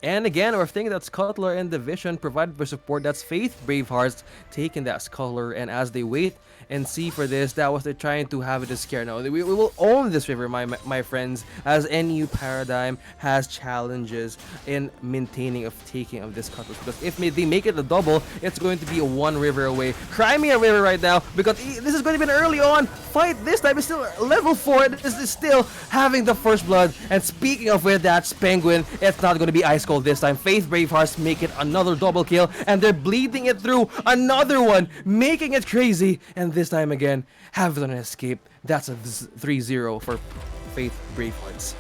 And again, we're thinking that Scuttler and the Vision provided for support. That's Faith Bravehearts taking that Scuttler, and as they wait and see for this, that was they're trying to have it a scare. No, we will own this river, my friends, as NEU Paradigm has challenges in maintaining of taking of this Cutlass, because if they make it a double, it's going to be a one river away. Crimea River right now, because this is going to be an early on fight. This time it's still level 4. This is still having the first blood. And speaking of which, that's Penguin. It's not going to be ice cold this time. Faith Bravehearts make it another double kill, and they're bleeding it through another one, making it crazy. And this time again, have an escape. That's a 3-0 for Faith Bravehearts.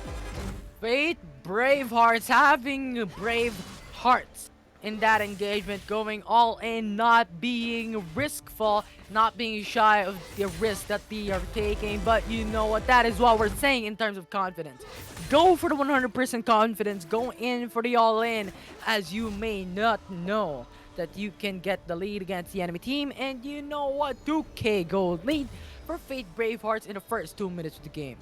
Fate Bravehearts having brave hearts in that engagement, going all in, not being riskful, not being shy of the risk that they are taking. But you know what? That is what we're saying in terms of confidence. Go for the 100% confidence. Go in for the all in, as you may not know that you can get the lead against the enemy team. And you know what? 2k gold lead for Fate Bravehearts in the first 2 minutes of the game.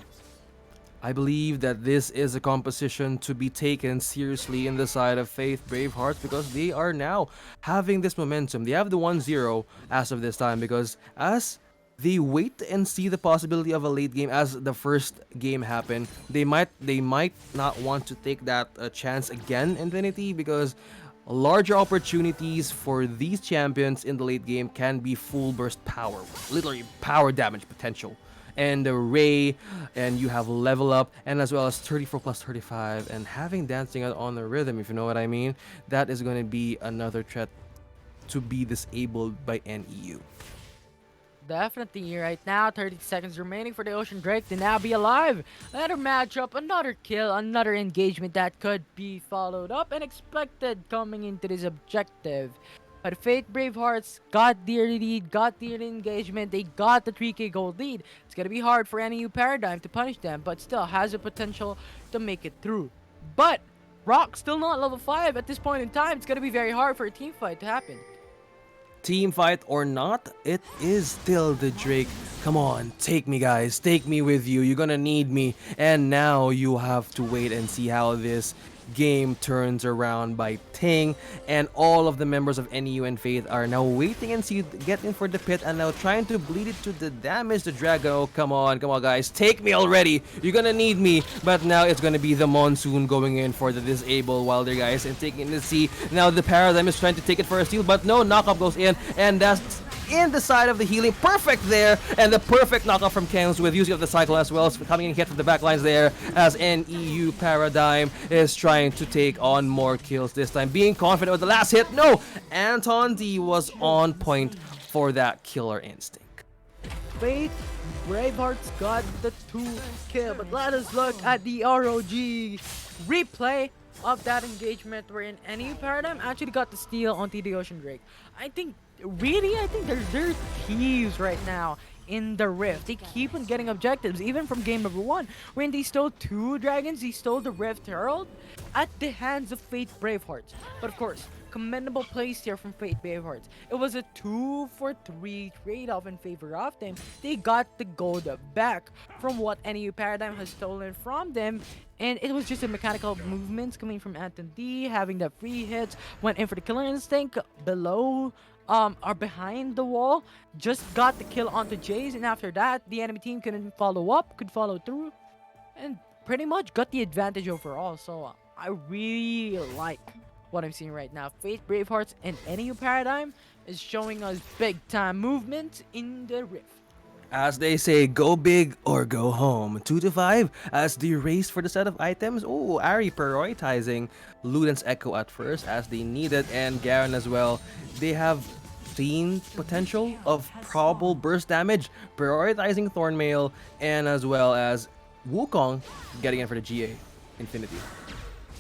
I believe that this is a composition to be taken seriously in the side of Faith Bravehearts because they are now having this momentum. They have the 1-0 as of this time because as they wait and see the possibility of a late game as the first game happened, they might not want to take that chance again, Infinity, because larger opportunities for these champions in the late game can be full burst power, literally power damage potential. And the Ray, and you have level up, and as well as 34 plus 35, and having dancing on the rhythm, if you know what I mean, that is going to be another threat to be disabled by NEU. Definitely right now, 30 seconds remaining for the Ocean Drake to now be alive. Another matchup, another kill, another engagement that could be followed up and expected coming into this objective. But Fate Bravehearts got their lead, got their engagement, they got the 3k gold lead. It's gonna be hard for NEU Paradigm to punish them, but still has the potential to make it through. But ROG still not level 5 at this point in time. It's gonna be very hard for a team fight to happen. Team fight or not, it is still the Drake. Come on, take me, guys, take me with you. You're gonna need me. And now you have to wait and see how this game turns around by Ting, and all of the members of NEU and Faith are now waiting and see get in for the pit and now trying to bleed it to the damage the dragon. Oh, come on guys, take me already. You're gonna need me. But now it's gonna be the Monsoon going in for the disable while they're guys and taking the C. Now the Paradigm is trying to take it for a steal, but no, knockup goes in, and that's in the side of the healing. Perfect there, and the perfect knockoff from Ken's with using of the cycle as well, coming in hit from the backlines there as NEU Paradigm is trying to take on more kills this time, being confident with the last hit. No, Anton D was on point for that killer instinct. Fate Bravehearts got the 2 kill, but let us look at the ROG replay of that engagement wherein NEU Paradigm actually got the steal onto the Ocean Drake. I think they're thieves right now in the Rift. They keep on getting objectives, even from game number 1, when they stole 2 dragons. They stole the Rift Herald at the hands of Fate Bravehearts. But of course, commendable plays here from Fate Bravehearts. It was a 2-for-3 trade-off in favor of them. They got the gold back from what NEU Paradigm has stolen from them. And it was just a mechanical movements coming from Anton D, having the free hits, went in for the killer instinct below are behind the wall, just got the kill onto Jace, and after that the enemy team couldn't follow up, could follow through, and pretty much got the advantage overall. So I really like what I'm seeing right now. Fate Bravehearts and NEU Paradigm is showing us big time movement in the Rift. As they say, go big or go home. 2 to 5 as the race for the set of items. Oh, Ari prioritizing Luden's Echo at first as they need it, and Garen as well. They have seen potential of probable burst damage, prioritizing Thornmail, and as well as Wukong getting in for the GA Infinity.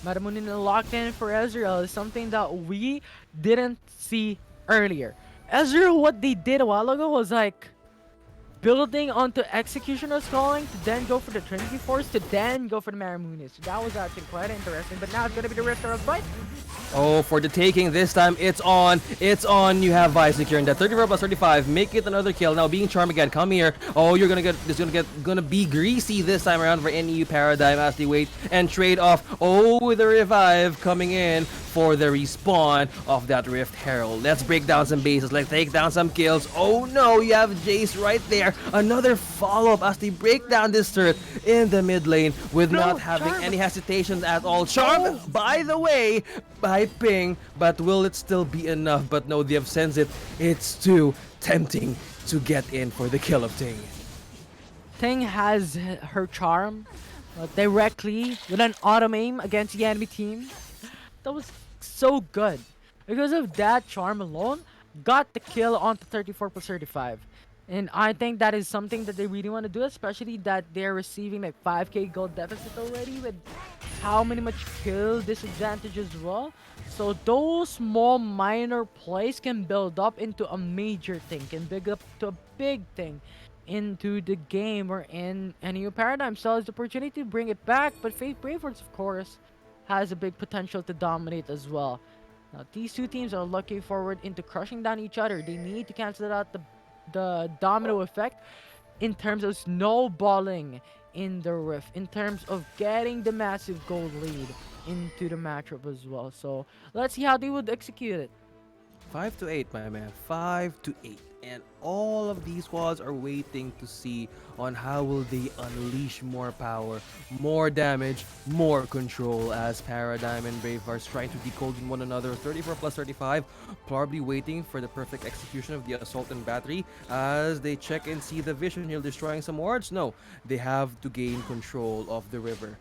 Madamunin locked in for Ezreal is something that we didn't see earlier. Ezreal, what they did a while ago was like building onto Executioner's Calling to then go for the Trinity Force to then go for the Maramunis. So that was actually quite interesting. But now it's gonna be the Rift Herald fight. Oh, for the taking this time, it's on. It's on. You have Vi securing that 34 plus 35. Make it another kill. Now being charmed again. Come here. Oh, you're gonna get this. Gonna be greasy this time around for NEU Paradigm as they wait and trade off. Oh, the revive coming in for the respawn of that Rift Herald. Let's break down some bases. Let's take down some kills. Oh no, you have Jace right there. Another follow-up as they break down this turret in the mid lane with not having any hesitations at all. Charm, by the way, by ping, but will it still be enough? But no, they have sensed it. It's too tempting to get in for the kill of Ting. Ting has her charm directly with an auto aim against the enemy team. That was so good. Because of that charm alone, got the kill on the 34 plus 35. And I think that is something that they really want to do, especially that they're receiving like 5k gold deficit already with how many much kill disadvantage as well. So those small minor plays can build up into a major thing, can build up to a big thing into the game or in NEU Paradigm. Still has the opportunity to bring it back, but Faith Bravehearts, of course, has a big potential to dominate as well. Now, these two teams are looking forward into crushing down each other. They need to cancel out the domino effect in terms of snowballing in the rift, in terms of getting the massive gold lead into the matchup as well. So let's see how they would execute it. 5 to 8, my man. 5 to 8. And all of these squads are waiting to see on how will they unleash more power, more damage, more control as Paradigm and Bravehearts trying to decode one another. 34 plus 35, probably waiting for the perfect execution of the assault and battery as they check and see the vision hill destroying some wards. No, they have to gain control of the river.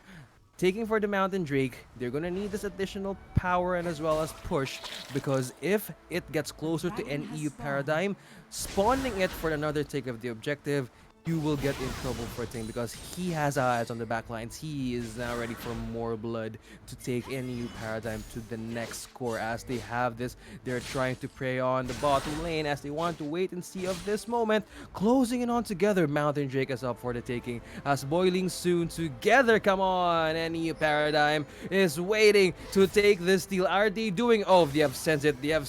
Taking for the Mountain Drake, they're gonna need this additional power and as well as push, because if it gets closer to NEU Paradigm, spawning it for another take of the objective, you will get in trouble for Ting because he has eyes on the back lines. He is now ready for more blood to take NEU Paradigm to the next score. As they have this, they're trying to prey on the bottom lane as they want to wait and see of this moment. Closing it on together, Mountain Drake is up for the taking as Boiling soon together. Come on, NEU Paradigm is waiting to take this steal. Are they doing? Oh, they have sensed it. They have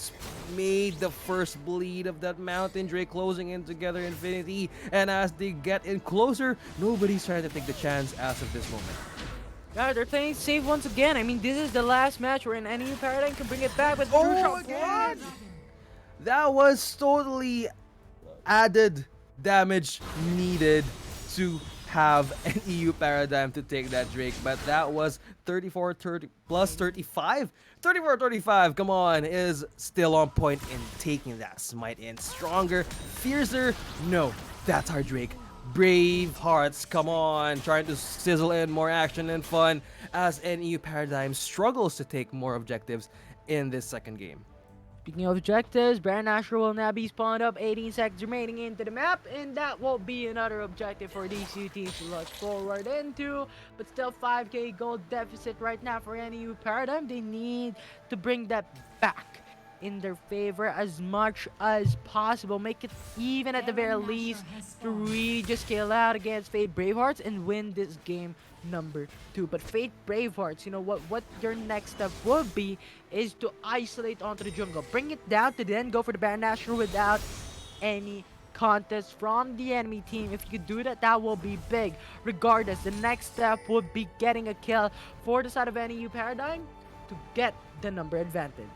made the first bleed of that Mountain Drake, closing in together Infinity, and as they get in closer, nobody's trying to take the chance as of this moment. Yeah, they're playing safe once again. I mean, this is the last match where NEU Paradigm can bring it back with Oh, true shot again! blood. That was totally added damage needed to have an EU Paradigm to take that Drake, but that was 34 30 plus 35. 34 35, come on, is still on point in taking that smite in. Stronger, fiercer, no, that's our Drake. Bravehearts, come on, trying to sizzle in more action and fun as NEU Paradigm struggles to take more objectives in this second game. Speaking of objectives, Baron Asher will now be spawned up, 18 seconds remaining into the map, and that will be another objective for these two teams to look forward into. But still 5k gold deficit right now for NEU Paradigm. They need to bring that back in their favor as much as possible. Make it even at the very least to really just scale out against Fate Bravehearts and win this game number 2. But Fate Bravehearts, you know what your next step would be is to isolate onto the jungle. Bring it down to then go for the Baron Nashor without any contest from the enemy team. If you could do that, that will be big. Regardless, the next step would be getting a kill for the side of NEU Paradigm to get the number advantage.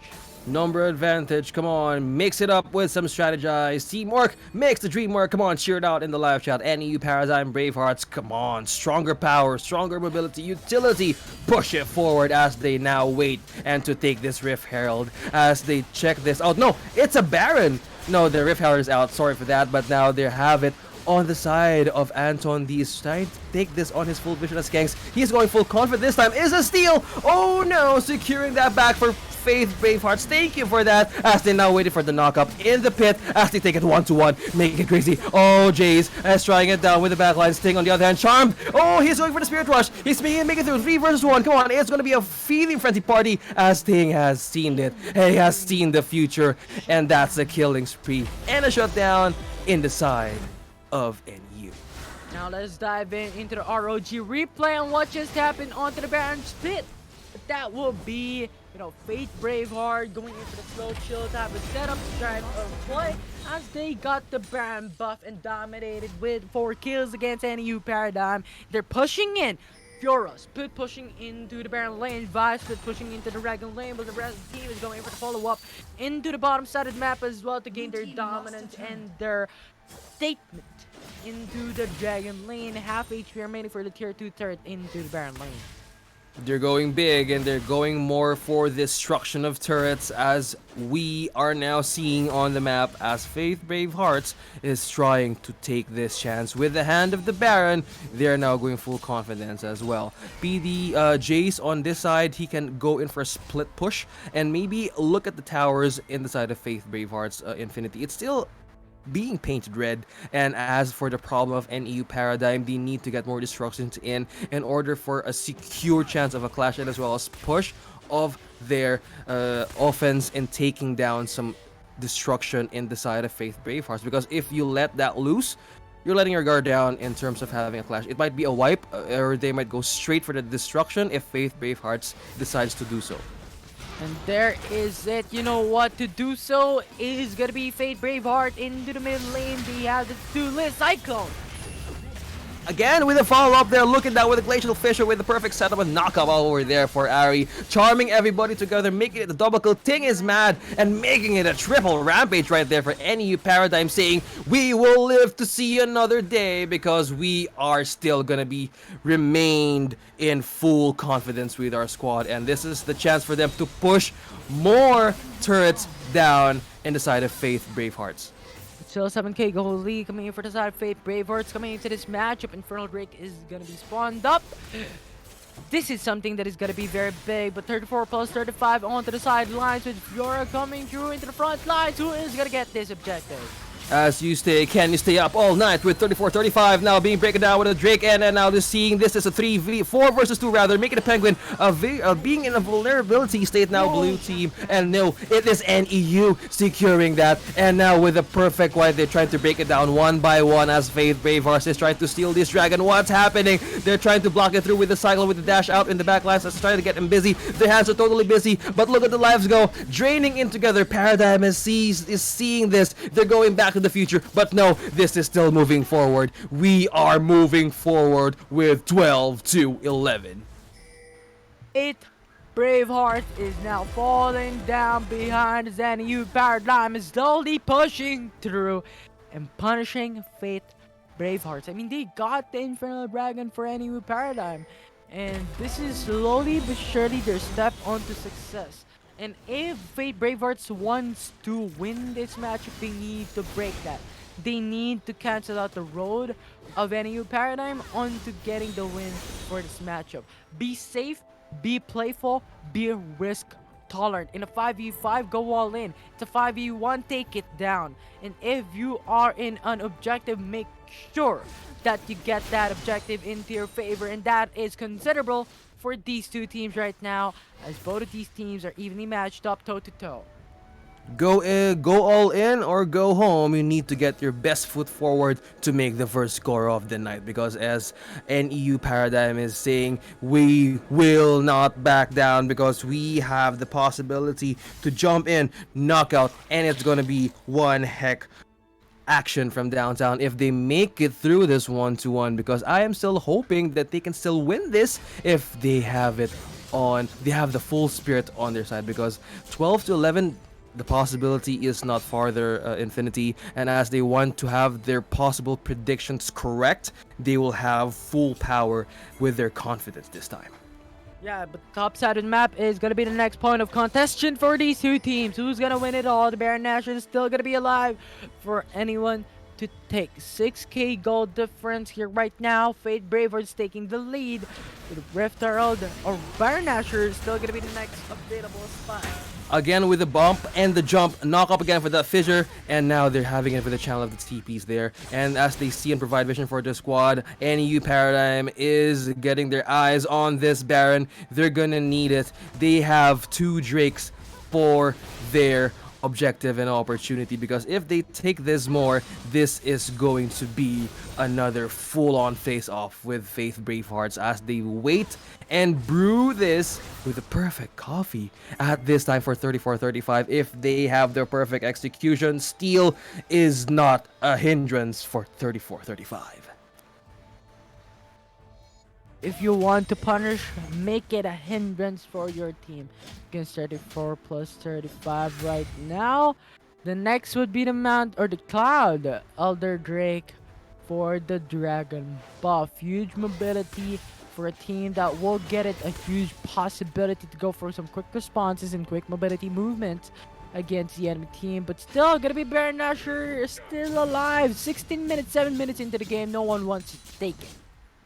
Number advantage, come on, mix it up with some strategized teamwork, makes the dream work. Come on, cheer it out in the live chat. NEU Paradigm Bravehearts, come on, stronger power, stronger mobility, utility, push it forward as they now wait and to take this Rift Herald as they check this out. No, it's a Baron. No, the Rift Herald is out, sorry for that, but now they have it on the side of Anton. D is trying to take this on his full vision as Skanks. He's going full confident this time. Is a steal. Oh no, securing that back for Faith Bravehearts. Thank you for that as they now waited for the knockup in the pit as they take it 1-1. Make it crazy. Oh, Jace is trying it down with the backline. Sting on the other hand. Charmed. Oh, he's going for the Spirit Rush. He's making it through 3 versus 1. Come on, it's going to be a feeling frenzy party as Sting has seen it. He has seen the future, and that's a killing spree and a shutdown in the side of NEU. Now let's dive into the ROG replay and what just happened onto the Baron's pit. But that will be, Fate Braveheart going into the slow chill type of setup, drive of play, as they got the Baron buff and dominated with 4 kills against NEU Paradigm. They're pushing in. Furus pushing into the Baron lane, Vice pushing into the Dragon lane, but the rest of the team is going for the follow-up into the bottom side of the map as well to gain their dominance and their statement into the Dragon lane. Half HP remaining for the tier 2 turret into the Baron lane. They're going big and they're going more for destruction of turrets as we are now seeing on the map as Faith Bravehearts is trying to take this chance with the hand of the Baron. They're now going full confidence as well. PD Jace on this side, he can go in for a split push and maybe look at the towers in the side of Faith Bravehearts Infinity. It's still being painted red. And as for the problem of NEU Paradigm, they need to get more destructions in order for a secure chance of a clash, and as well as push of their offense and taking down some destruction in the side of Faith Bravehearts. Because if you let that loose, you're letting your guard down in terms of having a clash. It might be a wipe, or they might go straight for the destruction if Faith Bravehearts decides to do so. And there is it. You know what? To do so is gonna be Fate Braveheart into the mid lane. They have the two-list Cyclone. Again, with a follow-up there, looking down with a Glacial Fissure with the perfect setup and knockup over there for Ari. Charming everybody together, making it a double kill. Ting is mad and making it a triple rampage right there for NEU Paradigm, saying, we will live to see another day because we are still gonna be remained in full confidence with our squad. And this is the chance for them to push more turrets down in the side of Faith Bravehearts. Still 7k gold lead coming in for the side of Fate Bravehearts coming into this matchup. Infernal Drake is gonna be spawned up. This is something that is gonna be very big, but 34 plus 35 onto the sidelines with Fiora coming through into the front lines. Who is gonna get this objective? As you stay, can you stay up all night with 34-35 now being broken down with a Drake, and now just seeing this is a 4 versus 2 rather, making the Penguin being in a vulnerability state now. Whoa. Blue team, and no, it is NEU securing that, and now with a perfect white, they're trying to break it down one by one as Faith Bravehearts is trying to steal this dragon. What's happening? They're trying to block it through with the cycle, with the dash out in the back lines. That's trying to get them busy. Their hands are totally busy, but look at the lives go, draining in together. Paradigm is seeing this. They're going back to the future, but no, this is still moving forward. We are moving forward with 12-11. Braveheart is now falling down behind as NEU Paradigm is slowly pushing through and punishing Fate Bravehearts. I mean, they got the Infernal Dragon for NEU Paradigm, and this is slowly but surely their step onto success. And if Fate Bravehearts wants to win this matchup, they need to break that. They need to cancel out the road of NEU Paradigm onto getting the win for this matchup. Be safe, be playful, be risk tolerant. In a 5v5, go all in. It's a 5v1, take it down. And if you are in an objective, make sure that you get that objective into your favor, and that is considerable for these two teams right now, as both of these teams are evenly matched up toe to toe. Go all in or go home. You need to get your best foot forward to make the first score of the night, because as NEU Paradigm is saying, we will not back down because we have the possibility to jump in, knockout, and it's gonna be one heck action from downtown if they make it through this 1-1, because I am still hoping that they can still win this if they have the full spirit on their side, because 12-11, the possibility is not farther infinity, and as they want to have their possible predictions correct, they will have full power with their confidence this time. Yeah, but the top side of the map is going to be the next point of contention for these two teams. Who's going to win it all? The Baron Nashor is still going to be alive for anyone to take. 6k gold difference here right now. Fate Bravehearts taking the lead with Rift Herald, or Baron Nashor is still going to be the next available spot. Again with the bump and the jump, knock up again for that fissure, and now they're having it for the channel of the TPs there. And as they see and provide vision for the squad, NEU Paradigm is getting their eyes on this Baron. They're gonna need it. They have 2 Drakes for their objective and opportunity, because if they take this more, this is going to be another full-on face-off with Faith Bravehearts as they wait and brew this with the perfect coffee at this time for 34-35. If they have their perfect execution, steal is not a hindrance for 34-35. If you want to punish, make it a hindrance for your team. Against 34 plus 35 right now. The next would be the Mount or the Cloud Elder Drake for the Dragon buff. Huge mobility for a team that will get it, a huge possibility to go for some quick responses and quick mobility movements against the enemy team. But still, gonna be Baron Nashor still alive. 16 minutes, 7 minutes into the game. No one wants to take it.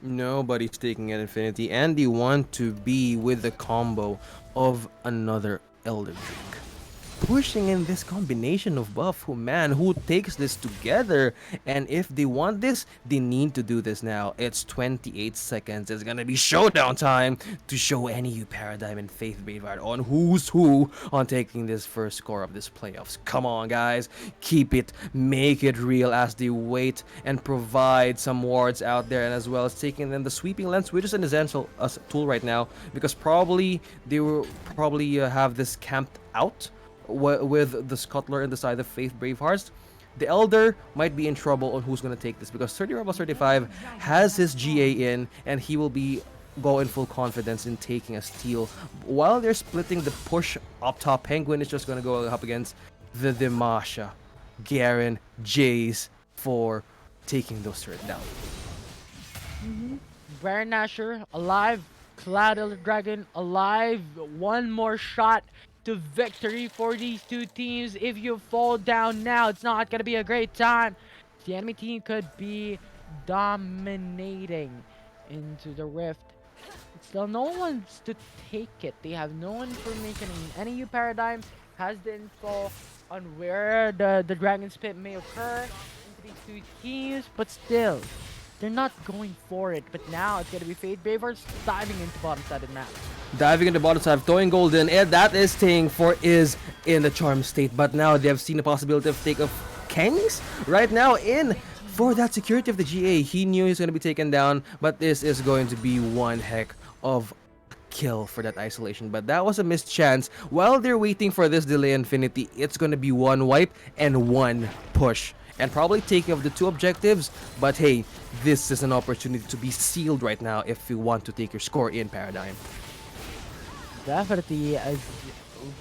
Nobody's taking at Infinity, and they want to be with the combo of another Elder Drake. pushing in this combination of buff. Who man, who takes this together? And if they want this, they need to do this now. It's 28 seconds. It's gonna be showdown time to show NEU Paradigm and Faith Braveheart on who's who on taking this first score of this playoffs. Come on, guys, keep it, make it real as they wait and provide some wards out there, and as well as taking them the sweeping lens, which is an essential tool right now, because probably they will probably have this camped out with the Scuttler in the side of Faith Bravehearts. The Elder might be in trouble on who's going to take this, because 30 Rebels 35 has his GA in, and he will be go in full confidence in taking a steal. While they're splitting the push up top, Penguin is just going to go up against the Dimasha, Garen, Jace for taking those turrets down. Baron Nashor alive, Cloud Elder Dragon alive. One more shot to victory for these two teams. If you fall down now, it's not gonna be a great time. The enemy team could be dominating into the rift. Still, no one's to take it. They have no information. In NEU Paradigm has the info on where the Dragon's Pit may occur into these two teams, but still, they're not going for it. But now it's gonna be Fate Bravehearts diving into bottom side of the map. Diving in the bottom side, throwing golden, and that is staying for is in the charm state. But now they have seen the possibility of take of Kings right now in for that security of the GA. He knew he's going to be taken down, but this is going to be one heck of kill for that isolation. But that was a missed chance. While they're waiting for this delay infinity, it's going to be one wipe and one push, and probably taking of the two objectives. But hey, this is an opportunity to be sealed right now if you want to take your score in Paradigm. Definitely, as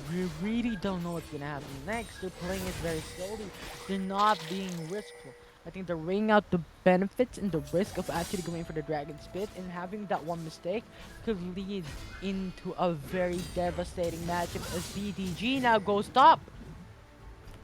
we really don't know what's gonna happen next. They're playing it very slowly. They're not being riskful. I think they're weighing out the benefits and the risk of actually going for the Dragon's Pit, and having that one mistake could lead into a very devastating matchup as BDG now goes top.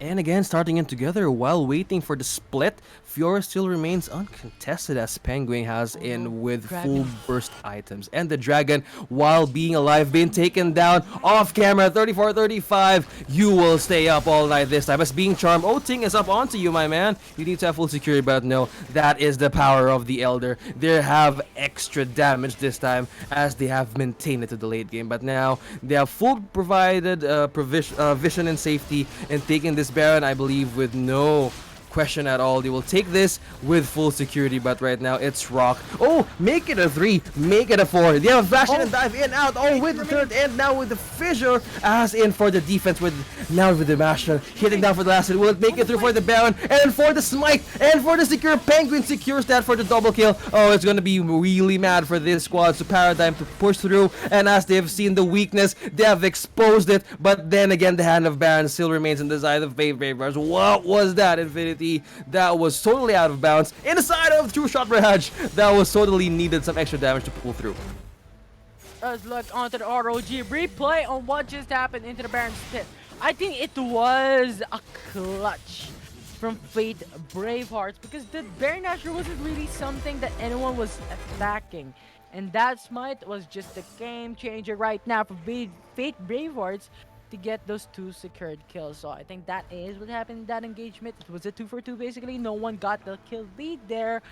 And again, starting in together while waiting for the split, Fiora still remains uncontested as Penguin has in with full burst items. And the Dragon, while being alive, being taken down off camera, 34-35. You will stay up all night this time as being charmed. Oh, Ting is up onto you, my man. You need to have full security, but no, that is the power of the Elder. They have extra damage this time as they have maintained it to the late game. But now they have full provided vision and safety, and taking this Baron, I believe, with no question at all. They will take this with full security, but right now it's Rock. Oh, make it a 3, make it a 4. They have flash in and dive in, out. Oh, with the third, and now with the fissure as in for the defense, with now with the master hitting down for the last hit. Will it make it through for the Baron and for the smite and for the secure? Penguin secures that for the double kill. Oh, it's gonna be really mad for this squad. So Paradigm to push through, and as they have seen the weakness, they have exposed it. But then again, the hand of Baron still remains in the side of Bravehearts. What was that, Infinity? That was totally out of bounds. Inside of True Shot Barrage, that was totally needed some extra damage to pull through. Let's look onto the ROG replay on what just happened into the Baron's Pit. I think it was a clutch from Fate Bravehearts, because the Baron Nashor wasn't really something that anyone was attacking. And that smite was just a game changer right now for Fate Bravehearts to get those two secured kills. So I think that is what happened in that engagement. It was a 2-for-2 basically. No one got the kill lead there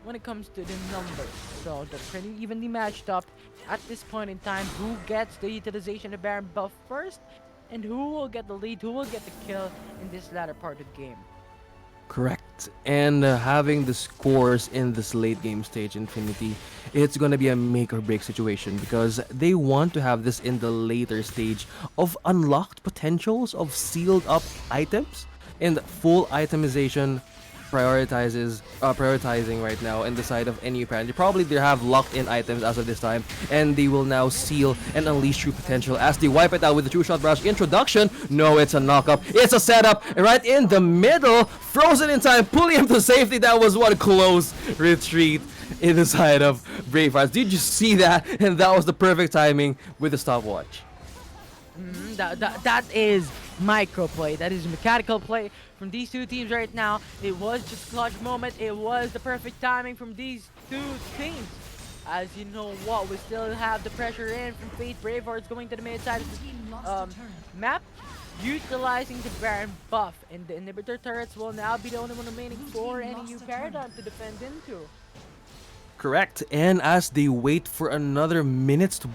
when it comes to the numbers. So they're pretty evenly matched up at this point in time. Who gets the utilization of Baron buff first, and who will get the lead, who will get the kill in this latter part of the game. Correct. And having the scores in this late game stage, Infinity, it's going to be a make or break situation, because they want to have this in the later stage of unlocked potentials of sealed up items, and full itemization prioritizing right now in the side of NEU Paradigm. Probably they have locked in items as of this time, and they will now seal and unleash true potential as they wipe it out with the True Shot Barrage introduction. No, it's a knock-up. It's a setup right in the middle. Frozen in time, pulling him to safety. That was one close retreat in the side of Bravehearts. Did you see that? And that was the perfect timing with the stopwatch. That is micro play. That is mechanical play from these two teams right now. It was just clutch moment. It was the perfect timing from these two teams. As you know what, we still have the pressure in from Fate Bravehearts going to the mid side of the map. utilizing the Baron buff, and the inhibitor turrets will now be the only one remaining for NEU Paradigm to defend into. Correct. And as they wait for another minutes to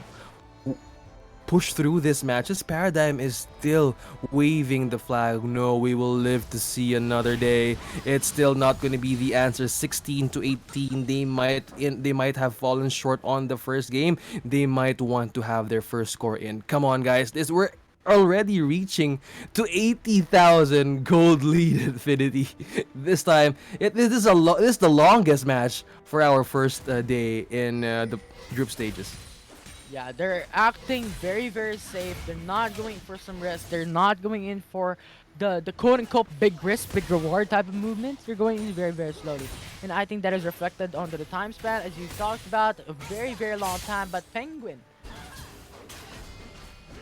push through this match, this Paradigm is still waving the flag. No, we will live to see another day. It's still not going to be the answer. 16 to 18. They might have fallen short on the first game. They might want to have their first score in. Come on, guys. We're already reaching to 80,000 gold lead Infinity. This time, this is the longest match for our first day in the group stages. Yeah, they're acting very, very safe. They're not going for some risk. They're not going in for the quote-unquote big risk, big reward type of movements. They're going in very, very slowly. And I think that is reflected onto the time span, as you talked about, a very, very long time. But Penguin,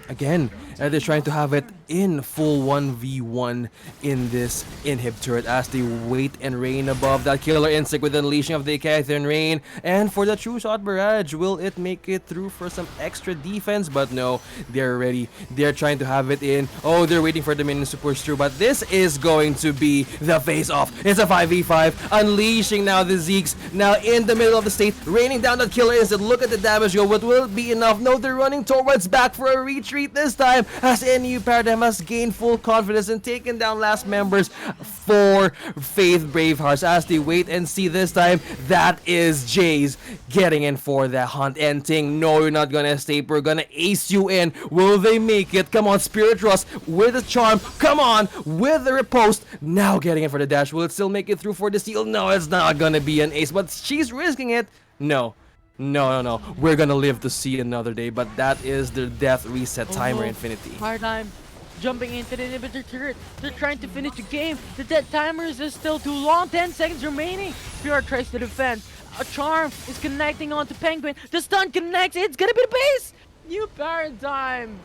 Again, they're trying to have it in full 1v1 in this inhib turret as they wait and rain above that killer insect with the unleashing of the AcadArena rain. And for the true shot barrage, will it make it through for some extra defense? But no, they're ready. They're trying to have it in. Oh, they're waiting for the minions to push through. But this is going to be the face-off. It's a 5v5. Unleashing now the Zeeks. Now in the middle of the state, raining down that killer insect. Look at the damage go. What will it be enough? No, they're running towards back for a retreat this time as NEU Paradigm has gained full confidence and taken down last members for Faith Bravehearts as they wait and see this time. That is Jays getting in for the hunt and Ting. No, you're not gonna escape. We're gonna ace you in. Will they make it? Come on, Spirit Rust with a charm. Come on, with the riposte. Now getting in for the dash. Will it still make it through for the steal? No, it's not gonna be an ace, but she's risking it. No. No. We're gonna live to see another day, but that is the death reset timer, Infinity. Paradigm jumping into the inhibitor turret. They're trying to finish the game. The dead timers is still too long. 10 seconds remaining. PR tries to defend. A charm is connecting onto Penguin. The stun connects. It's gonna be the base. New Paradigm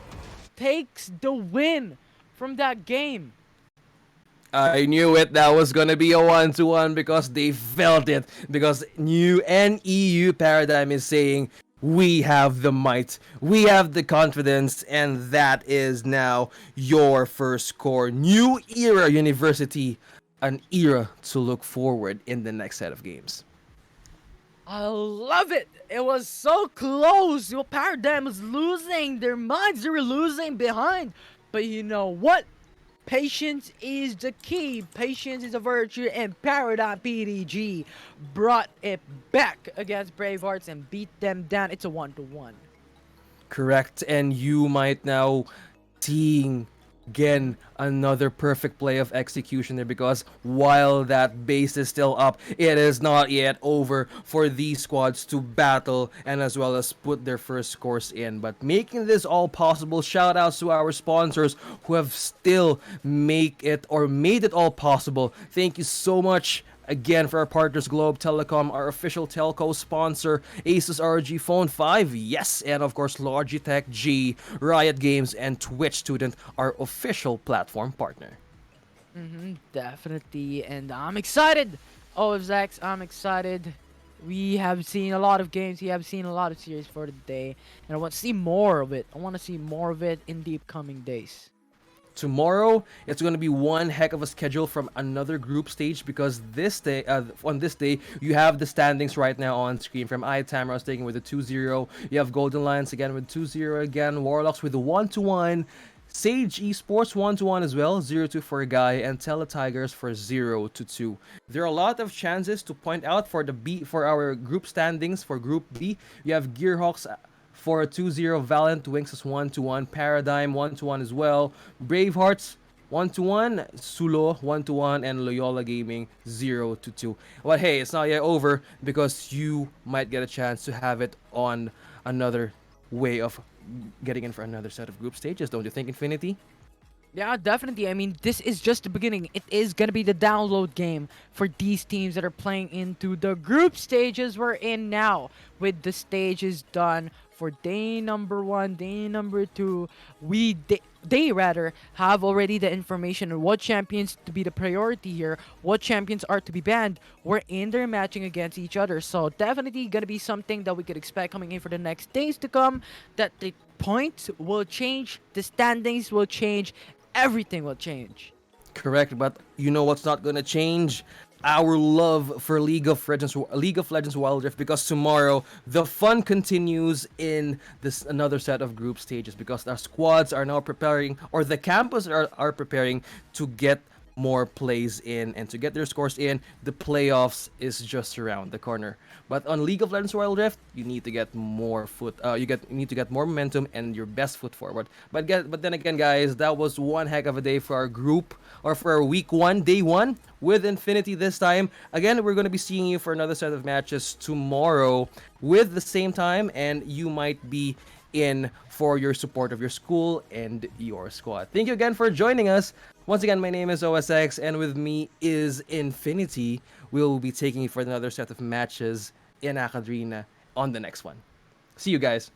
takes the win from that game. I knew it. That was gonna be a 1-1 because they felt it. Because new NEU Paradigm is saying, we have the might, we have the confidence, and that is now your first score. New era University, an era to look forward in the next set of games. I love it. It was so close. Your Paradigm was losing their minds. They were losing behind. But you know what? Patience is the key. Patience is a virtue, and Paradigm PDG brought it back against Bravehearts and beat them down. It's a 1-1. Correct, and you might now seeing again another perfect play of execution there because while that base is still up, it is not yet over for these squads to battle and as well as put their first scores in. But making this all possible, shout outs to our sponsors who have still made it all possible. Thank you so much again for our partners, Globe Telecom, our official telco sponsor, ASUS ROG Phone 5, yes, and of course Logitech G, Riot Games, and Twitch Student, our official platform partner. Definitely, and I'm excited. Oh, Zax, I'm excited. We have seen a lot of games. We have seen a lot of series for the day, and I want to see more of it. I want to see more of it in the upcoming days. Tomorrow, it's going to be one heck of a schedule from another group stage because on this day, you have the standings right now on screen from iTamros taking with a 2-0. You have Golden Lions again with 2-0 again. Warlocks with a 1-1. Sage Esports 1-1 as well, 0-2 for a guy, and Teletigers for 0-2. There are a lot of chances to point out for our group standings for Group B. You have Gearhawks for a 2-0, Valiant Wings is 1-1, Paradigm 1-1 as well, Bravehearts 1-1, Sulo 1-1, and Loyola Gaming 0-2. But hey, it's not yet over because you might get a chance to have it on another way of getting in for another set of group stages, don't you think, Infinity? Yeah, definitely. I mean, this is just the beginning. It is going to be the download game for these teams that are playing into the group stages we're in now. With the stages done for day number 1, day number 2, they rather have already the information on what champions to be the priority here, what champions are to be banned. We're in there matching against each other. So definitely going to be something that we could expect coming in for the next days to come, that the points will change, the standings will change, everything will change. Correct, but you know what's not gonna change? Our love for League of Legends Wild Rift, because tomorrow the fun continues in this another set of group stages, because our squads are now preparing, or the campus are preparing to get more plays in and to get their scores in. The playoffs is just around the corner. But on League of Legends Wild Rift, you need to get more you need to get more momentum and your best foot forward. But then again, guys, that was one heck of a day for our group, or for our week 1, day 1 with Infinity this time. Again, we're going to be seeing you for another set of matches tomorrow with the same time, and you might be in for your support of your school and your squad. Thank you again for joining us. Once again, my name is OSX, and with me is Infinity. We'll be taking you for another set of matches in AcadArena on the next one. See you guys.